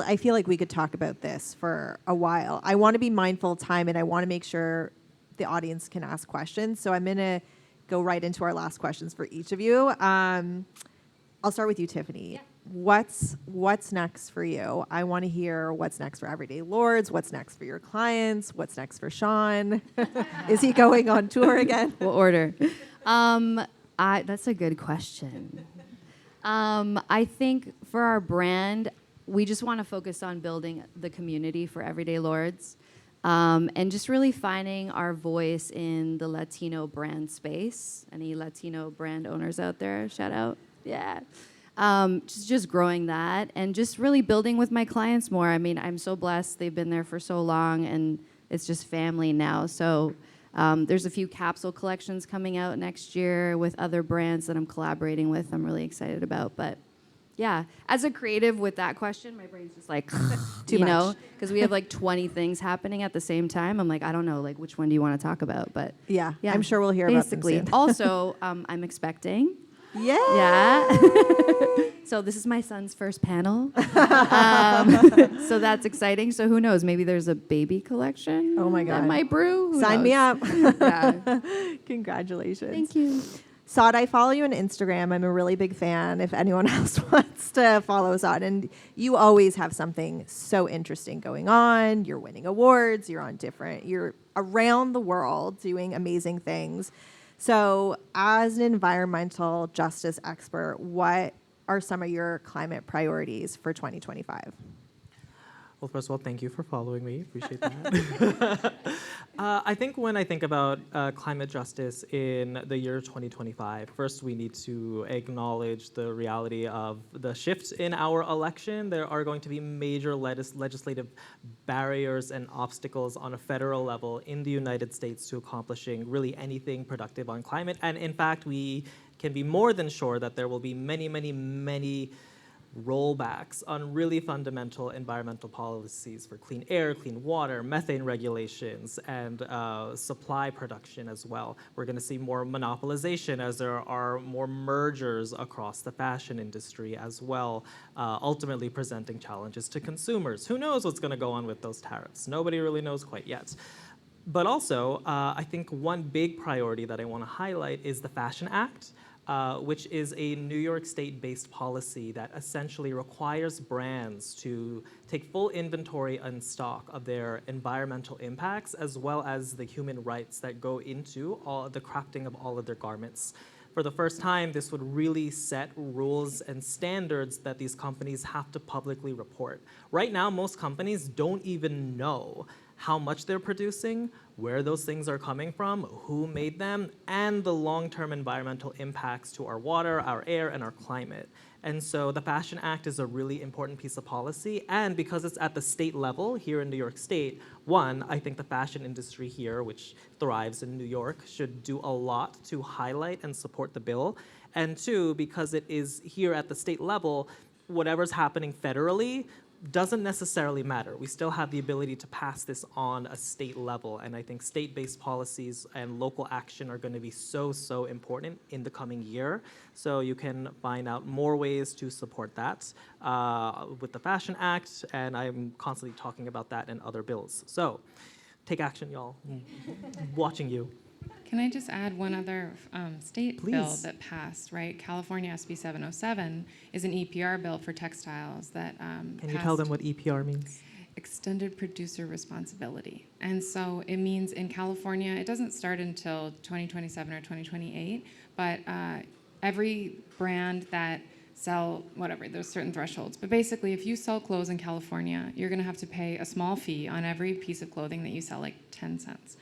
Speaker 1: I feel like we could talk about this for a while. I want to be mindful of time, and I want to make sure the audience can ask questions. So I'm going to go right into our last questions for each of you. I'll start with you, Tiffany. Yeah. What's next for you? I want to hear what's next for Everyday Lords. What's next for your clients? What's next for Sean? Is he going on tour again?
Speaker 5: We'll order. That's a good question. I think for our brand, we just want to focus on building the community for Everyday Lords, and just really finding our voice in the Latino brand space. Any Latino brand owners out there? Shout out. Yeah. Just growing that and just really building with my clients more. I mean, I'm so blessed. They've been there for so long, and it's just family now. So there's a few capsule collections coming out next year with other brands that I'm collaborating with. I'm really excited about. But yeah, as a creative with that question, my brain's just like,
Speaker 1: Too much.
Speaker 5: because we have 20 things happening at the same time. I'm like, I don't know, which one do you want to talk about? But
Speaker 1: yeah, I'm sure we'll hear about them soon.
Speaker 5: Also, I'm expecting.
Speaker 1: Yeah.
Speaker 5: Yeah. So this is my son's first panel. So that's exciting. So who knows? Maybe there's a baby collection.
Speaker 1: Oh my
Speaker 5: That
Speaker 1: God.
Speaker 5: might brew. Who
Speaker 1: Sign me
Speaker 5: knows?
Speaker 1: up.
Speaker 5: Yeah.
Speaker 1: Congratulations.
Speaker 5: Thank you.
Speaker 1: Saad, I follow you on Instagram. I'm a really big fan if anyone else wants to follow Saad. And you always have something so interesting going on. You're winning awards. You're around the world doing amazing things. So as an environmental justice expert, what are some of your climate priorities for 2025?
Speaker 4: Well, first of all, thank you for following me. Appreciate that. I think when I think about climate justice in the year 2025, first we need to acknowledge the reality of the shift in our election. There are going to be major legislative barriers and obstacles on a federal level in the United States to accomplishing really anything productive on climate. And in fact, we can be more than sure that there will be many rollbacks on really fundamental environmental policies for clean air, clean water, methane regulations, and supply production as well. We're going to see more monopolization as there are more mergers across the fashion industry as well, ultimately presenting challenges to consumers. Who knows what's going to go on with those tariffs? Nobody really knows quite yet. But also, I think one big priority that I want to highlight is the Fashion Act, which is a New York State-based policy that essentially requires brands to take full inventory and stock of their environmental impacts, as well as the human rights that go into all the crafting of all of their garments. For the first time, this would really set rules and standards that these companies have to publicly report. Right now, most companies don't even know how much they're producing, where those things are coming from, who made them, and the long-term environmental impacts to our water, our air, and our climate. And so the Fashion Act is a really important piece of policy, and because it's at the state level here in New York State, one, I think the fashion industry here, which thrives in New York, should do a lot to highlight and support the bill. And two, because it is here at the state level, whatever's happening federally doesn't necessarily matter. We still have the ability to pass this on a state level, and I think state-based policies and local action are going to be so important in the coming year. So you can find out more ways to support that with the Fashion Act, and I'm constantly talking about that in other bills. So take action, y'all. Watching you.
Speaker 3: Can I just add one other state
Speaker 4: Please.
Speaker 3: bill that passed, right? California SB 707 is an EPR bill for textiles that
Speaker 4: Can you tell them what EPR means?
Speaker 3: Extended Producer Responsibility. And so it means in California, it doesn't start until 2027 or 2028, but every brand that sell whatever, there's certain thresholds. But basically, if you sell clothes in California, you're going to have to pay a small fee on every piece of clothing that you sell, like 10 cents.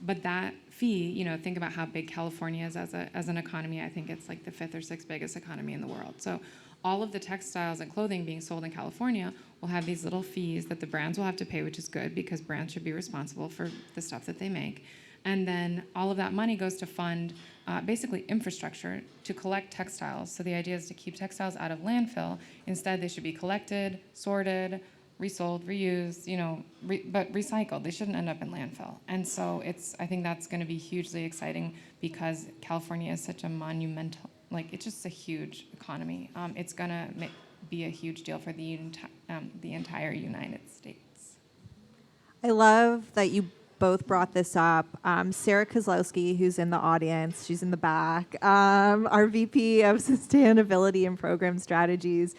Speaker 3: But that fee, you know, think about how big California is as an economy. I think it's like the 5th or 6th biggest economy in the world. So all of the textiles and clothing being sold in California will have these little fees that the brands will have to pay, which is good because brands should be responsible for the stuff that they make. And then all of that money goes to fund basically infrastructure to collect textiles. So the idea is to keep textiles out of landfill. Instead, they should be collected, sorted, resold, reused, you know, but recycled. They shouldn't end up in landfill. And so I think that's going to be hugely exciting because California is such a monumental, like it's just a huge economy. It's going to be a huge deal for the entire United States.
Speaker 1: I love that you both brought this up. Sarah Kozlowski, who's in the audience, she's in the back, our VP of Sustainability and Program Strategies.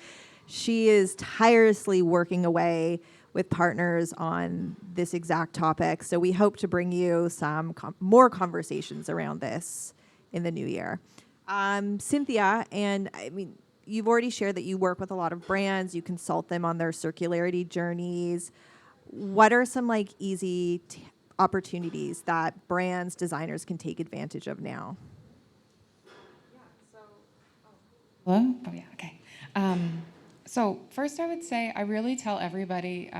Speaker 1: She is tirelessly working away with partners on this exact topic. So we hope to bring you some more conversations around this in the new year. Cynthia, and I mean, you've already shared that you work with a lot of brands, you consult them on their circularity journeys. What are some like easy opportunities that brands, designers can take advantage of now?
Speaker 3: Hello? Oh, yeah, okay. So first I would say I really tell everybody,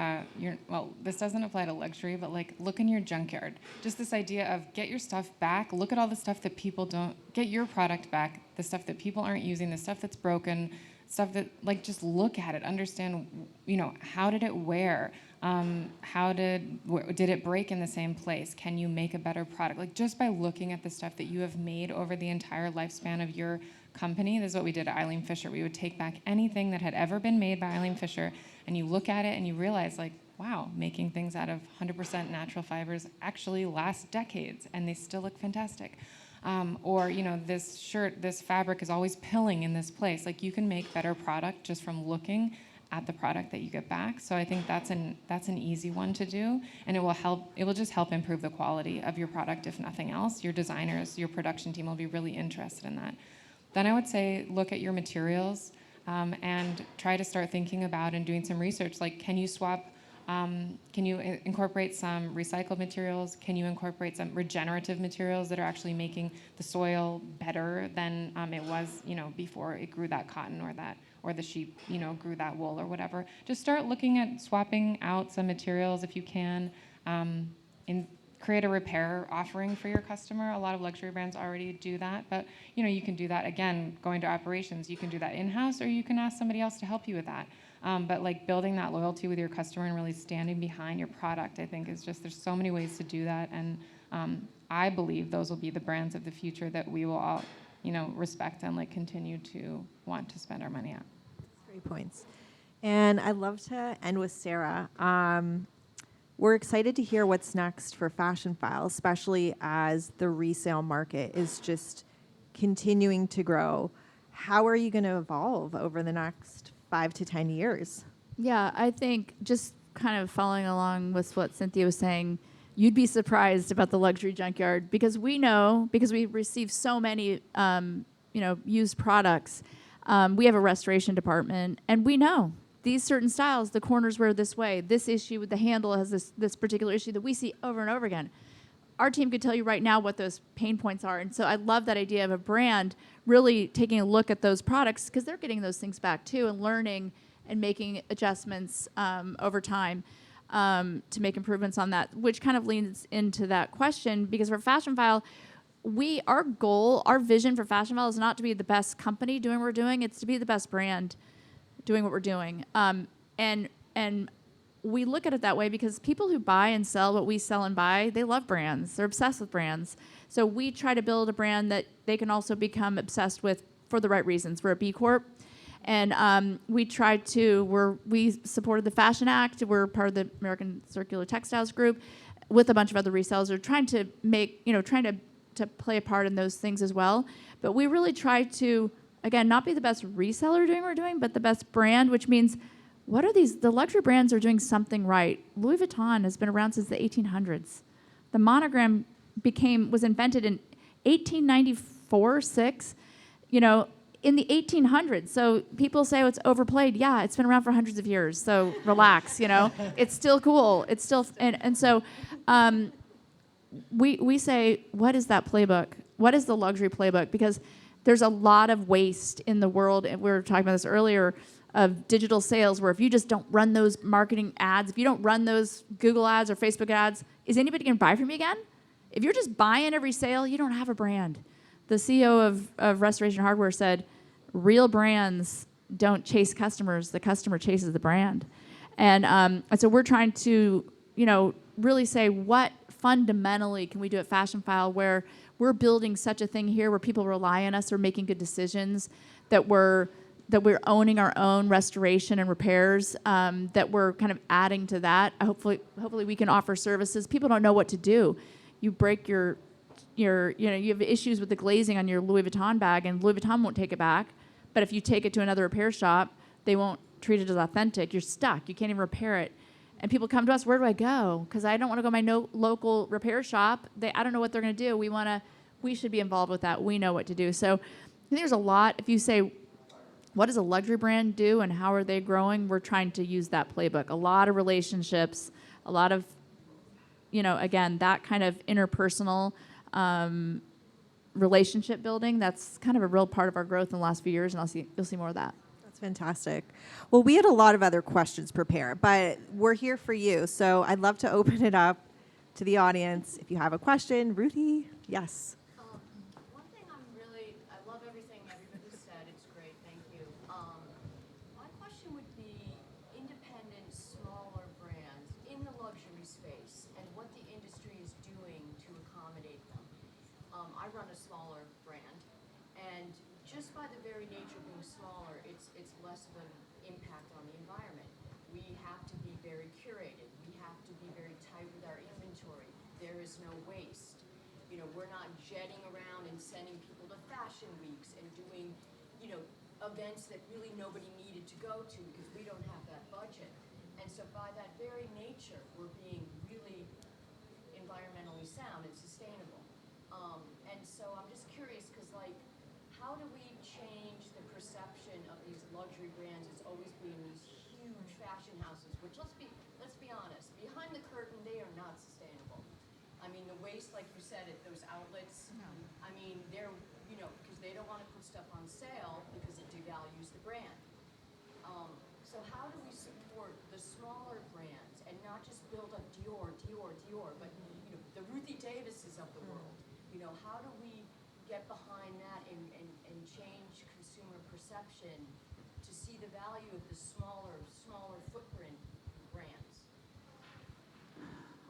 Speaker 3: this doesn't apply to luxury, but like look in your junkyard. Just this idea of get your stuff back, look at all the stuff that people don't, get your product back, the stuff that people aren't using, the stuff that's broken, stuff that, like, just look at it, understand, you know, how did it wear? Did it break in the same place? Can you make a better product? Like just by looking at the stuff that you have made over the entire lifespan of your company, this is what we did at Eileen Fisher. We would take back anything that had ever been made by Eileen Fisher, and you look at it and you realize, like, wow, making things out of 100% natural fibers actually last decades, and they still look fantastic. Or, you know, this shirt, this fabric is always pilling in this place. Like, you can make better product just from looking at the product that you get back. So I think that's an easy one to do, and it will just help improve the quality of your product, if nothing else. Your designers, your production team will be really interested in that. Then I would say look at your materials and try to start thinking about and doing some research. Like, can you swap? Can you incorporate some recycled materials? Can you incorporate some regenerative materials that are actually making the soil better than it was, you know, before it grew that cotton or the sheep, you know, grew that wool or whatever? Just start looking at swapping out some materials if you can, and create a repair offering for your customer. A lot of luxury brands already do that, but you know, you can do that again going to operations. You can do that in-house, or you can ask somebody else to help you with that. But like building that loyalty with your customer and really standing behind your product, I think is just, there's so many ways to do that. And I believe those will be the brands of the future that we will all, you know, respect and like continue to want to spend our money on.
Speaker 1: Great points. And I'd love to end with Sarah. We're excited to hear what's next for Fashionphile, especially as the resale market is just continuing to grow. How are you going to evolve over the next 5 to 10 years?
Speaker 2: Yeah, I think just kind of following along with what Cynthia was saying, you'd be surprised about the luxury junkyard, because we know, because we receive so many, used products. We have a restoration department, and we know these certain styles, the corners were this way, this issue with the handle has this particular issue that we see over and over again. Our team could tell you right now what those pain points are. And so I love that idea of a brand really taking a look at those products, because they're getting those things back too and learning and making adjustments over time to make improvements on that, which kind of leans into that question. Because for Fashionphile, our goal, our vision for Fashionphile is not to be the best company doing what we're doing, it's to be the best brand doing what we're doing. And we look at it that way because people who buy and sell what we sell and buy, they love brands. They're obsessed with brands. So we try to build a brand that they can also become obsessed with for the right reasons. We're a B Corp. And we supported the Fashion Act. We're part of the American Circular Textiles Group with a bunch of other resellers. We're trying to to play a part in those things as well. But we really try to, again, not be the best reseller doing what we're doing, but the best brand, which means the luxury brands are doing something right. Louis Vuitton has been around since the 1800s. The monogram was invented in 1894-6, in the 1800s. So people say, it's overplayed. Yeah, it's been around for hundreds of years. So relax, It's still cool. It's still, and so we say, what is that playbook? What is the luxury playbook? Because there's a lot of waste in the world, and we were talking about this earlier, of digital sales, where if you just don't run those marketing ads, if you don't run those Google ads or Facebook ads, is anybody going to buy from you again? If you're just buying every sale, you don't have a brand. The CEO of Restoration Hardware said, real brands don't chase customers, the customer chases the brand. And so we're trying to, really say, what fundamentally can we do at Fashionphile where we're building such a thing here where people rely on us, we're making good decisions, that we're owning our own restoration and repairs, that we're kind of adding to that. Hopefully we can offer services. People don't know what to do. You break you have issues with the glazing on your Louis Vuitton bag, and Louis Vuitton won't take it back. But if you take it to another repair shop, they won't treat it as authentic. You're stuck. You can't even repair it. And people come to us, where do I go? Because I don't want to go to my local repair shop. I don't know what they're going to do. We should be involved with that. We know what to do. So I think there's a lot. If you say, what does a luxury brand do and how are they growing? We're trying to use that playbook. A lot of relationships, a lot of, again, that kind of interpersonal relationship building. That's kind of a real part of our growth in the last few years, and you'll see more of that.
Speaker 1: That's fantastic. Well, we had a lot of other questions prepared, but we're here for you. So I'd love to open it up to the audience. If you have a question, Ruthie, yes.
Speaker 7: One thing I love everything everybody said. It's great. Thank you. My question would be independent, smaller brands in the luxury space and what the industry is doing to accommodate them. I run a smaller brand, and just just by the very nature of being smaller, it's less of an impact on the environment. We have to be very curated. We have to be very tight with our inventory. There is no waste. You know, we're not jetting around and sending people to fashion weeks and doing, you know, events that really nobody needed to go to because we don't have that budget. And so by that very nature, we're being really environmentally sound and sustainable. And so I'm just curious because, like, how do we change the perception of these luxury brands as always being these huge fashion houses, which let's be honest, behind the curtain, they are not sustainable. I mean, the waste, like you said, at those outlets, I mean, they're, you know, because they don't want to put stuff on sale because it devalues the brand. So how do we support the smaller brands and not just build up Dior, but, you know, the Ruthie Davises of the world? You know, how do we get behind that and change consumer perception to see the value of the smaller footprint brands?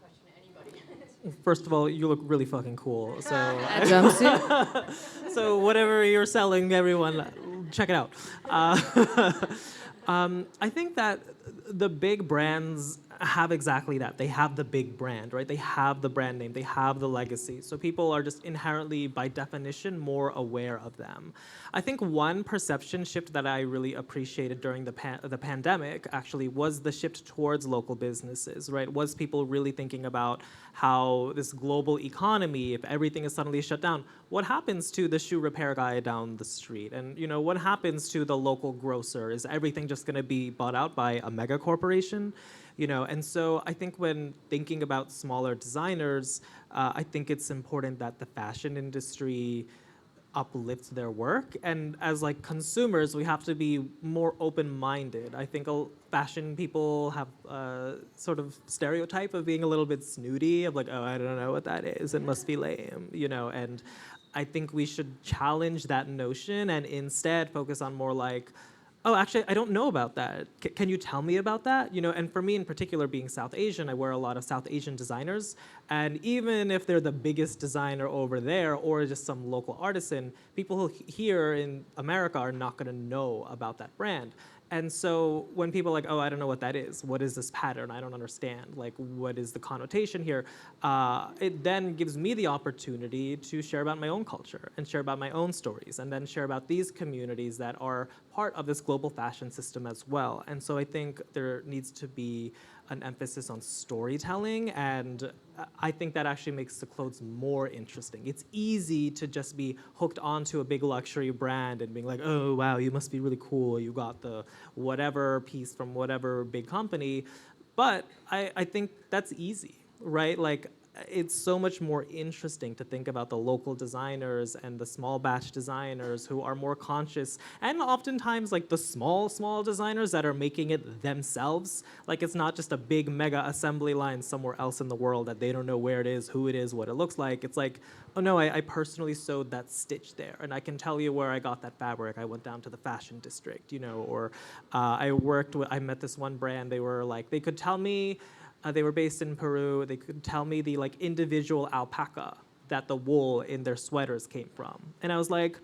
Speaker 7: Question to anybody.
Speaker 4: First of all, you look really fucking cool. So,
Speaker 3: That jumpsuit.
Speaker 4: so whatever you're selling, everyone, check it out. I think that the big brands have exactly that. They have the big brand, right? They have the brand name. They have the legacy. So people are just inherently, by definition, more aware of them. I think one perception shift that I really appreciated during the pandemic actually was the shift towards local businesses, right? Was people really thinking about how this global economy, if everything is suddenly shut down, what happens to the shoe repair guy down the street? And, you know, what happens to the local grocer? Is everything just going to be bought out by a mega corporation? You know, and so I think when thinking about smaller designers, I think it's important that the fashion industry uplifts their work. And as like consumers, we have to be more open-minded. I think fashion people have a sort of stereotype of being a little bit snooty, of like, oh, I don't know what that is. It must be lame, you know, and I think we should challenge that notion and instead focus on more like, oh, actually, I don't know about that. Can you tell me about that? You know, and for me in particular, being South Asian, I wear a lot of South Asian designers. And even if they're the biggest designer over there or just some local artisan, people who here in America are not going to know about that brand. And so when people are like, oh, I don't know what that is. What is this pattern? I don't understand. Like, what is the connotation here? It then gives me the opportunity to share about my own culture and share about my own stories and then share about these communities that are part of this global fashion system as well. And so I think there needs to be an emphasis on storytelling, and I think that actually makes the clothes more interesting. It's easy to just be hooked onto a big luxury brand and being like, oh, wow, you must be really cool. You got the whatever piece from whatever big company. But I think that's easy, right? Like, it's so much more interesting to think about the local designers and the small batch designers who are more conscious, and oftentimes like the small designers that are making it themselves. Like, it's not just a big mega assembly line somewhere else in the world that they don't know where it is, who it is, what it looks like. It's like, oh no, I personally sewed that stitch there, and I can tell you where I got that fabric. I went down to the fashion district, you know, or I met this one brand. They were like, they could tell me. They were based in Peru. They could tell me the like individual alpaca that the wool in their sweaters came from. And I was like,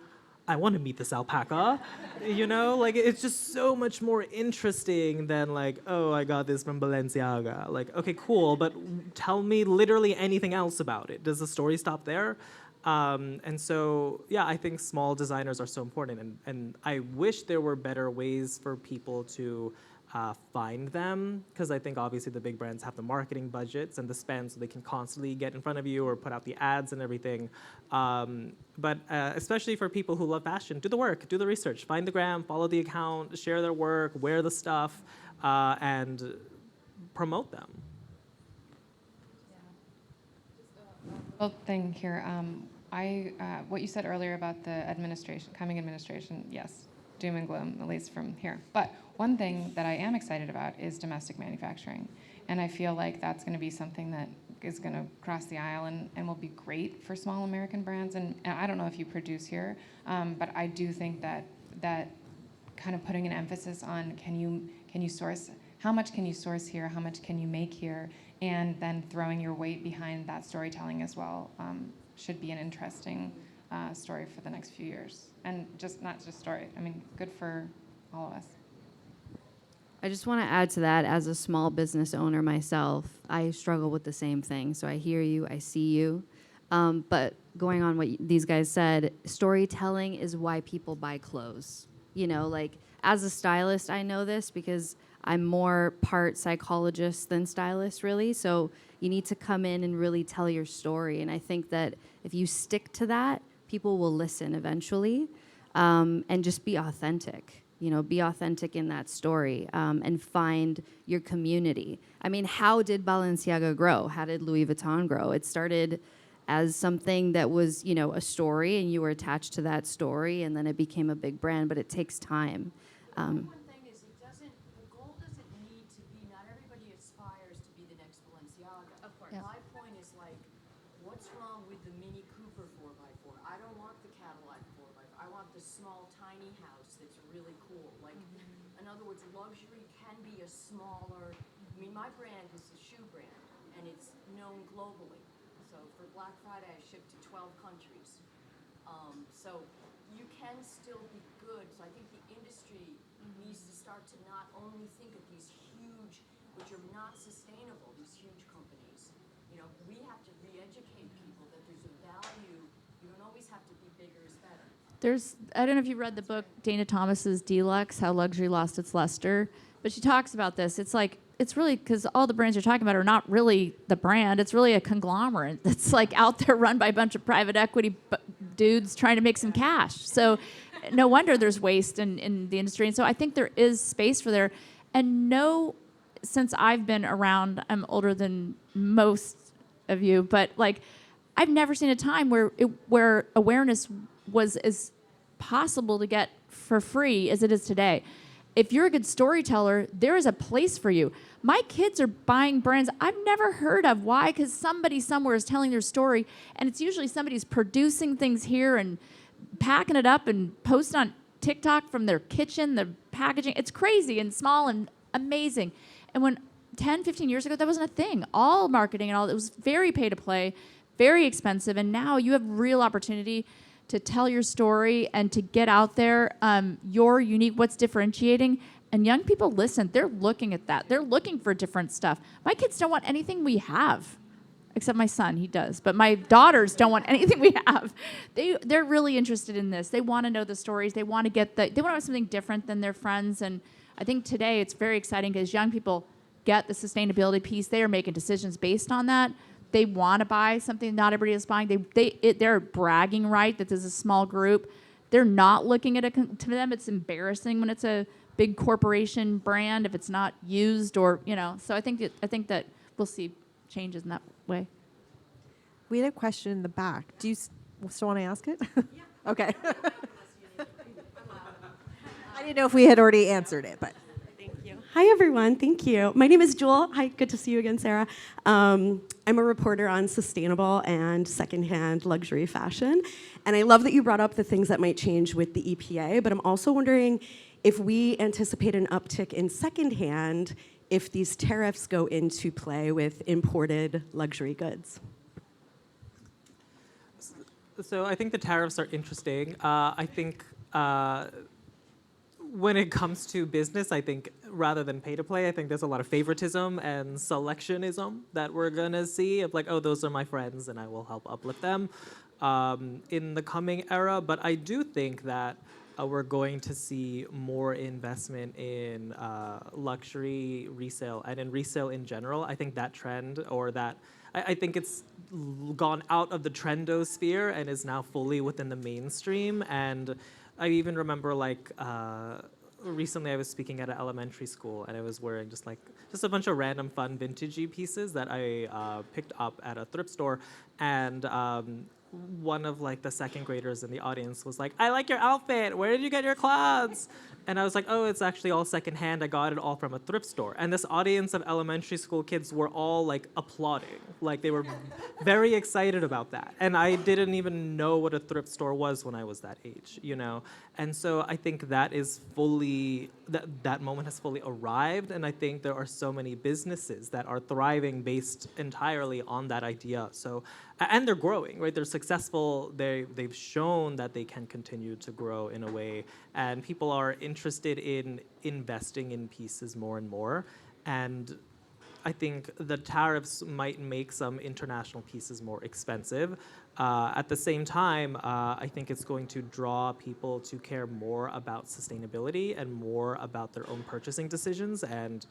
Speaker 4: I want to meet this alpaca. You know, like it's just so much more interesting than like, oh, I got this from Balenciaga. Like, okay, cool, but tell me literally anything else about it. Does the story stop there? And so, yeah, I think small designers are so important. And I wish there were better ways for people to find them, because I think obviously the big brands have the marketing budgets and the spend, so they can constantly get in front of you or put out the ads and everything. But especially for people who love fashion, do the work, do the research, find the gram, follow the account, share their work, wear the stuff, and promote them.
Speaker 6: Well, thing here. What you said earlier about the administration, coming administration, yes, doom and gloom, at least from here. But one thing that I am excited about is domestic manufacturing. And I feel like that's going to be something that is going to cross the aisle and will be great for small American brands. And I don't know if you produce here, but I do think that kind of putting an emphasis on can you source, how much can you source here, how much can you make here, and then throwing your weight behind that storytelling as well should be an interesting story for the next few years. And just not just story, I mean, good for all of us.
Speaker 5: I just want to add to that, as a small business owner myself, I struggle with the same thing. So I hear you, I see you. But going on what these guys said, storytelling is why people buy clothes. You know, like as a stylist, I know this because I'm more part psychologist than stylist, really. So you need to come in and really tell your story. And I think that if you stick to that, people will listen eventually, and just be authentic. You know, be authentic in that story, and find your community. I mean, how did Balenciaga grow? How did Louis Vuitton grow? It started as something that was, you know, a story, and you were attached to that story, and then it became a big brand, but it takes time.
Speaker 7: One thing is, the goal doesn't need to be, not everybody aspires to be the next Balenciaga. Of course.
Speaker 2: Yeah.
Speaker 7: My point is like, what's wrong with the Mini Cooper 4x4? I don't want the Cadillac 4x4. I want the small, tiny house that's really cool. Like, in other words, luxury can be a smaller, I mean, my brand is a shoe brand, and it's known globally. So for Black Friday, I shipped to 12 countries. So you can still be good. So I think the industry needs to start to not only think of these huge, which are not sustainable, these huge companies. You know, we have to re-educate people that there's a value. You don't always have to be bigger is better.
Speaker 2: I don't know if you read the book Dana Thomas's Deluxe, How Luxury Lost Its Luster, but she talks about this. It's like, it's really because all the brands you're talking about are not really the brand. It's really a conglomerate that's like out there run by a bunch of private equity dudes trying to make some cash. So no wonder there's waste in the industry. And so I think there is space for there. And since I've been around, I'm older than most of you, but like I've never seen a time where awareness was as possible to get for free as it is today. If you're a good storyteller, there is a place for you. My kids are buying brands I've never heard of. Why? Because somebody somewhere is telling their story, and it's usually somebody's producing things here and packing it up and posting on TikTok from their kitchen, the packaging. It's crazy and small and amazing. And when 10, 15 years ago, that wasn't a thing. All marketing and all, it was very pay to play, very expensive, and now you have real opportunity to tell your story and to get out there, your unique, what's differentiating. And young people listen. They're looking at that. They're looking for different stuff. My kids don't want anything we have, except my son. He does. But my daughters don't want anything we have. They're really interested in this. They want to know the stories. They want to they want to have something different than their friends. And I think today it's very exciting because young people get the sustainability piece. They are making decisions based on that. They want to buy something not everybody is buying. They're bragging right that there's a small group. They're not looking at it. To them, it's embarrassing when it's a big corporation brand if it's not used or, you know. So I think that we'll see changes in that way.
Speaker 1: We had a question in the back. Do you still want to ask it? Yeah. Okay. I didn't know if we had already answered it, but.
Speaker 8: Hi, everyone. Thank you. My name is Jewel. Hi, good to see you again, Sarah. I'm a reporter on sustainable and secondhand luxury fashion. And I love that you brought up the things that might change with the EPA, but I'm also wondering if we anticipate an uptick in secondhand if these tariffs go into play with imported luxury goods.
Speaker 4: So I think the tariffs are interesting. I think when it comes to business, I think rather than pay to play, I think there's a lot of favoritism and selectionism that we're gonna see of like, oh, those are my friends and I will help uplift them in the coming era. But I do think that we're going to see more investment in luxury resale and in resale in general. I think that trend I think it's gone out of the trendosphere and is now fully within the mainstream. And I even remember recently I was speaking at an elementary school and I was wearing just a bunch of random fun vintagey pieces that I picked up at a thrift store. And one of the second graders in the audience was like, I like your outfit. Where did you get your clothes? And I was like, oh, it's actually all secondhand. I got it all from a thrift store. And this audience of elementary school kids were all applauding. They were very excited about that. And I didn't even know what a thrift store was when I was that age, you know? And so I think that is fully that moment has fully arrived, and I think there are so many businesses that are thriving based entirely on that idea. So, and they're growing, right? They're successful. They've shown that they can continue to grow in a way, and people are interested in investing in pieces more and more. And I think the tariffs might make some international pieces more expensive. At the same time, I think it's going to draw people to care more about sustainability and more about their own purchasing decisions. And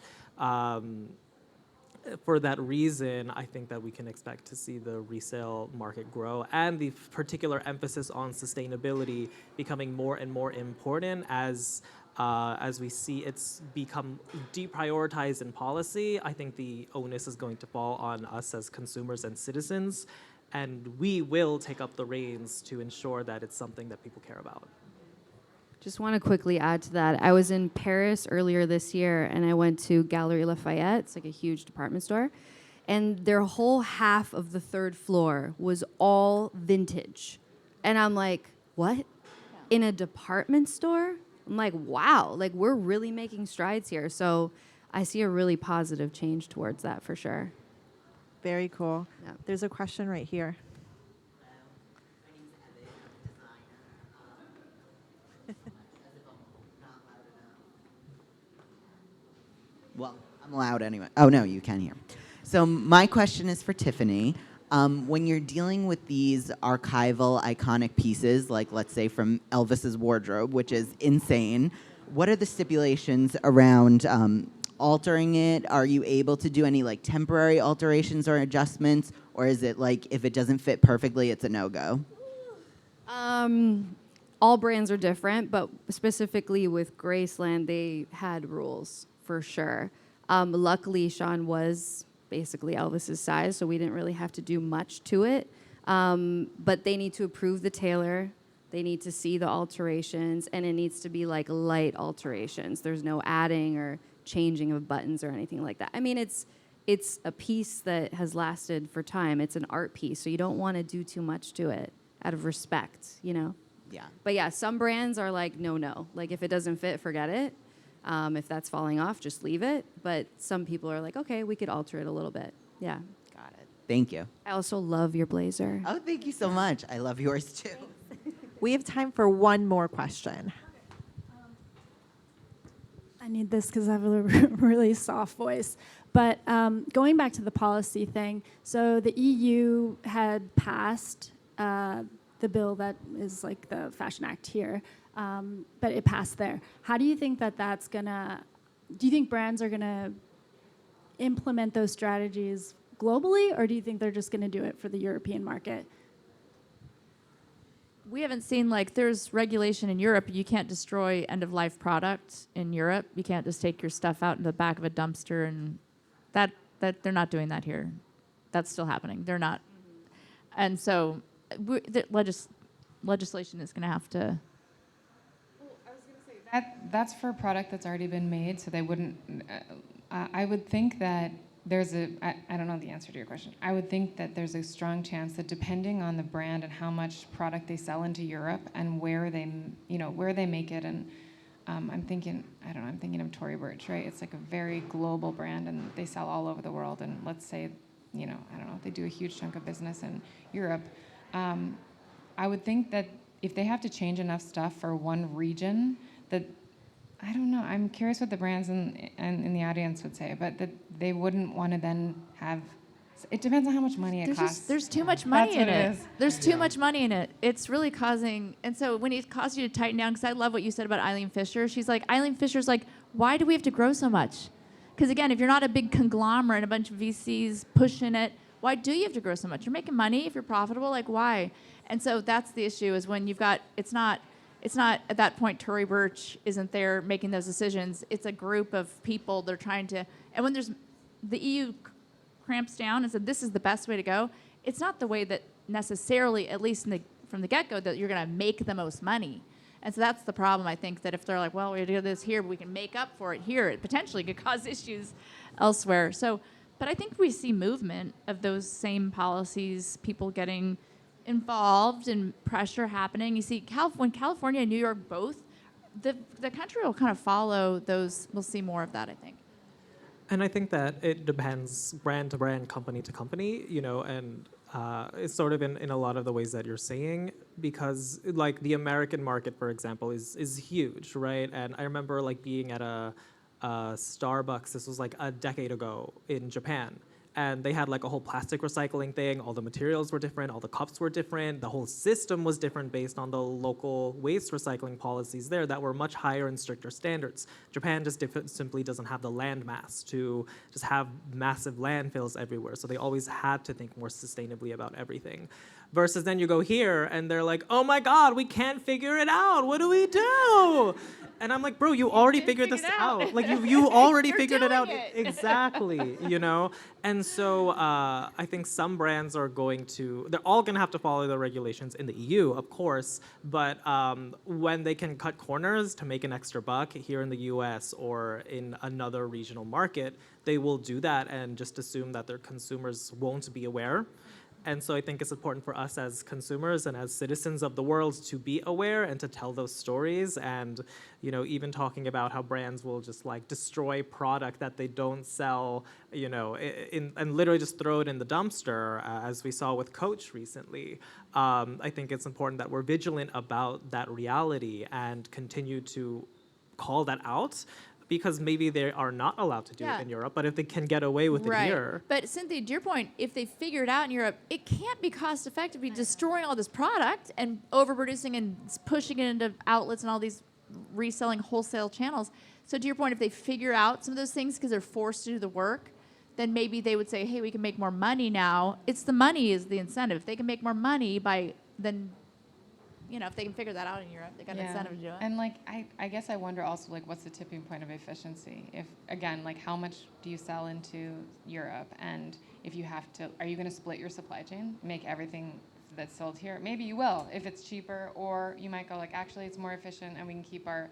Speaker 4: for that reason, I think that we can expect to see the resale market grow and the particular emphasis on sustainability becoming more and more important as we see it's become deprioritized in policy. I think the onus is going to fall on us as consumers and citizens, and we will take up the reins to ensure that it's something that people care about.
Speaker 5: Just want to quickly add to that. I was in Paris earlier this year, and I went to Galeries Lafayette. It's like a huge department store. And their whole half of the third floor was all vintage. And I'm like, what? In a department store? I'm like, wow, like we're really making strides here. So I see a really positive change towards that for sure.
Speaker 1: Very cool.
Speaker 5: Yeah.
Speaker 1: There's a question right here.
Speaker 9: Well, I'm loud anyway. Oh, no, you can hear. So my question is for Tiffany. When you're dealing with these archival, iconic pieces, like let's say from Elvis's wardrobe, which is insane, what are the stipulations around altering it? Are you able to do any like temporary alterations or adjustments? Or is it like if it doesn't fit perfectly, it's a no-go?
Speaker 5: All brands are different, but specifically with Graceland, they had rules for sure. Luckily, Sean was basically Elvis's size, so we didn't really have to do much to it. But they need to approve the tailor. They need to see the alterations, and it needs to be like light alterations. There's no adding or changing of buttons or anything like that. I mean, it's a piece that has lasted for time. It's an art piece, so you don't want to do too much to it out of respect, you know?
Speaker 9: Yeah.
Speaker 5: But yeah, some brands are like, no. Like if it doesn't fit, forget it. If that's falling off, just leave it. But some people are like, okay, we could alter it a little bit. Yeah.
Speaker 9: Got it. Thank you.
Speaker 5: I also love your blazer.
Speaker 9: Oh, thank you so much. I love yours too.
Speaker 1: We have time for one more question.
Speaker 10: I need this because I have a really soft voice. But going back to the policy thing, so the EU had passed the bill that is like the Fashion Act here, but it passed there. How do you think that that's gonna, do you think brands are gonna implement those strategies globally, or do you think they're just gonna do it for the European market?
Speaker 2: We haven't seen, like, there's regulation in Europe. You can't destroy end-of-life product in Europe. You can't just take your stuff out in the back of a dumpster, and that they're not doing that here. That's still happening. They're not. And so the legislation is going to have to.
Speaker 3: Well, I was going to say that's for a product that's already been made, so they wouldn't. I would think that there's I don't know the answer to your question. I would think that there's a strong chance that depending on the brand and how much product they sell into Europe and where they make it, and I'm thinking of Tory Burch, right? It's like a very global brand, and they sell all over the world. And let's say, I don't know, they do a huge chunk of business in Europe. I would think that if they have to change enough stuff for one region, that I don't know. I'm curious what the brands in the audience would say, but that they wouldn't want to then have. It depends on how much money it costs.
Speaker 2: There's too much money in
Speaker 3: That's what
Speaker 2: it.
Speaker 3: it is.
Speaker 2: There's too much money in it. It's really causing. And so when it causes you to tighten down, because I love what you said about Eileen Fisher. She's like, Eileen Fisher's like, why do we have to grow so much? Because again, if you're not a big conglomerate, a bunch of VCs pushing it, why do you have to grow so much? You're making money if you're profitable. Like why? And so that's the issue, is when you've got, it's not at that point Tory Burch isn't there making those decisions. It's a group of people. They're trying to, and when there's, the EU cramps down and said this is the best way to go, it's not the way that necessarily, at least from the get-go, that you're going to make the most money. And so that's the problem, I think, that if they're like, well, we do this here, but we can make up for it here, it potentially could cause issues elsewhere. So, but I think we see movement of those same policies, people getting involved and pressure happening. You see, when California and New York both, the country will kind of follow those. We'll see more of that, I think.
Speaker 4: And I think that it depends brand to brand, company to company, and it's sort of in a lot of the ways that you're saying, because like the American market, for example, is huge, right? And I remember like being at a Starbucks, this was like a decade ago in Japan. And they had like a whole plastic recycling thing. All the materials were different. All the cups were different. The whole system was different based on the local waste recycling policies there that were much higher and stricter standards. Japan just simply doesn't have the land mass to just have massive landfills everywhere. So they always had to think more sustainably about everything. Versus then you go here and they're like, oh my God, we can't figure it out. What do we do? And I'm like, bro, you already figured this out. Like you already figured it out. Exactly, And so I think some brands are they're all going to have to follow the regulations in the EU, of course. But when they can cut corners to make an extra buck here in the US or in another regional market, they will do that and just assume that their consumers won't be aware. And so I think it's important for us as consumers and as citizens of the world to be aware and to tell those stories. And, even talking about how brands will just like destroy product that they don't sell, and literally just throw it in the dumpster, as we saw with Coach recently. I think it's important that we're vigilant about that reality and continue to call that out. Because maybe they are not allowed to do it in Europe, but if they can get away with it here.
Speaker 2: But Cynthia, to your point, if they figure it out in Europe, it can't be cost effective to be destroying all this product and overproducing and pushing it into outlets and all these reselling wholesale channels. So to your point, if they figure out some of those things because they're forced to do the work, then maybe they would say, hey, we can make more money now. It's the money is the incentive. If they can make more money if they can figure that out in Europe, they got an incentive to do it.
Speaker 3: And I guess I wonder also what's the tipping point of efficiency? If again, how much do you sell into Europe? And if you have to, are you going to split your supply chain, make everything that's sold here? Maybe you will if it's cheaper, or you might go actually it's more efficient and we can keep our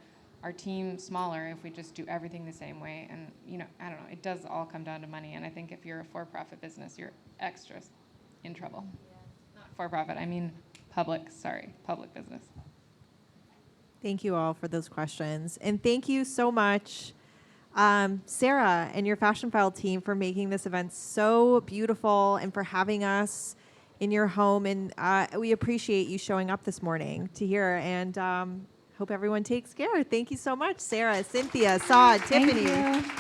Speaker 3: team smaller if we just do everything the same way. And I don't know, it does all come down to money. And I think if you're a for-profit business, you're extra in trouble. Not for-profit, I mean public business.
Speaker 1: Thank you all for those questions. And thank you so much, Sarah and your Fashionphile team, for making this event so beautiful and for having us in your home. And we appreciate you showing up this morning to hear, and hope everyone takes care. Thank you so much, Sarah, Cynthia, Saad, Tiffany.
Speaker 3: Thank you.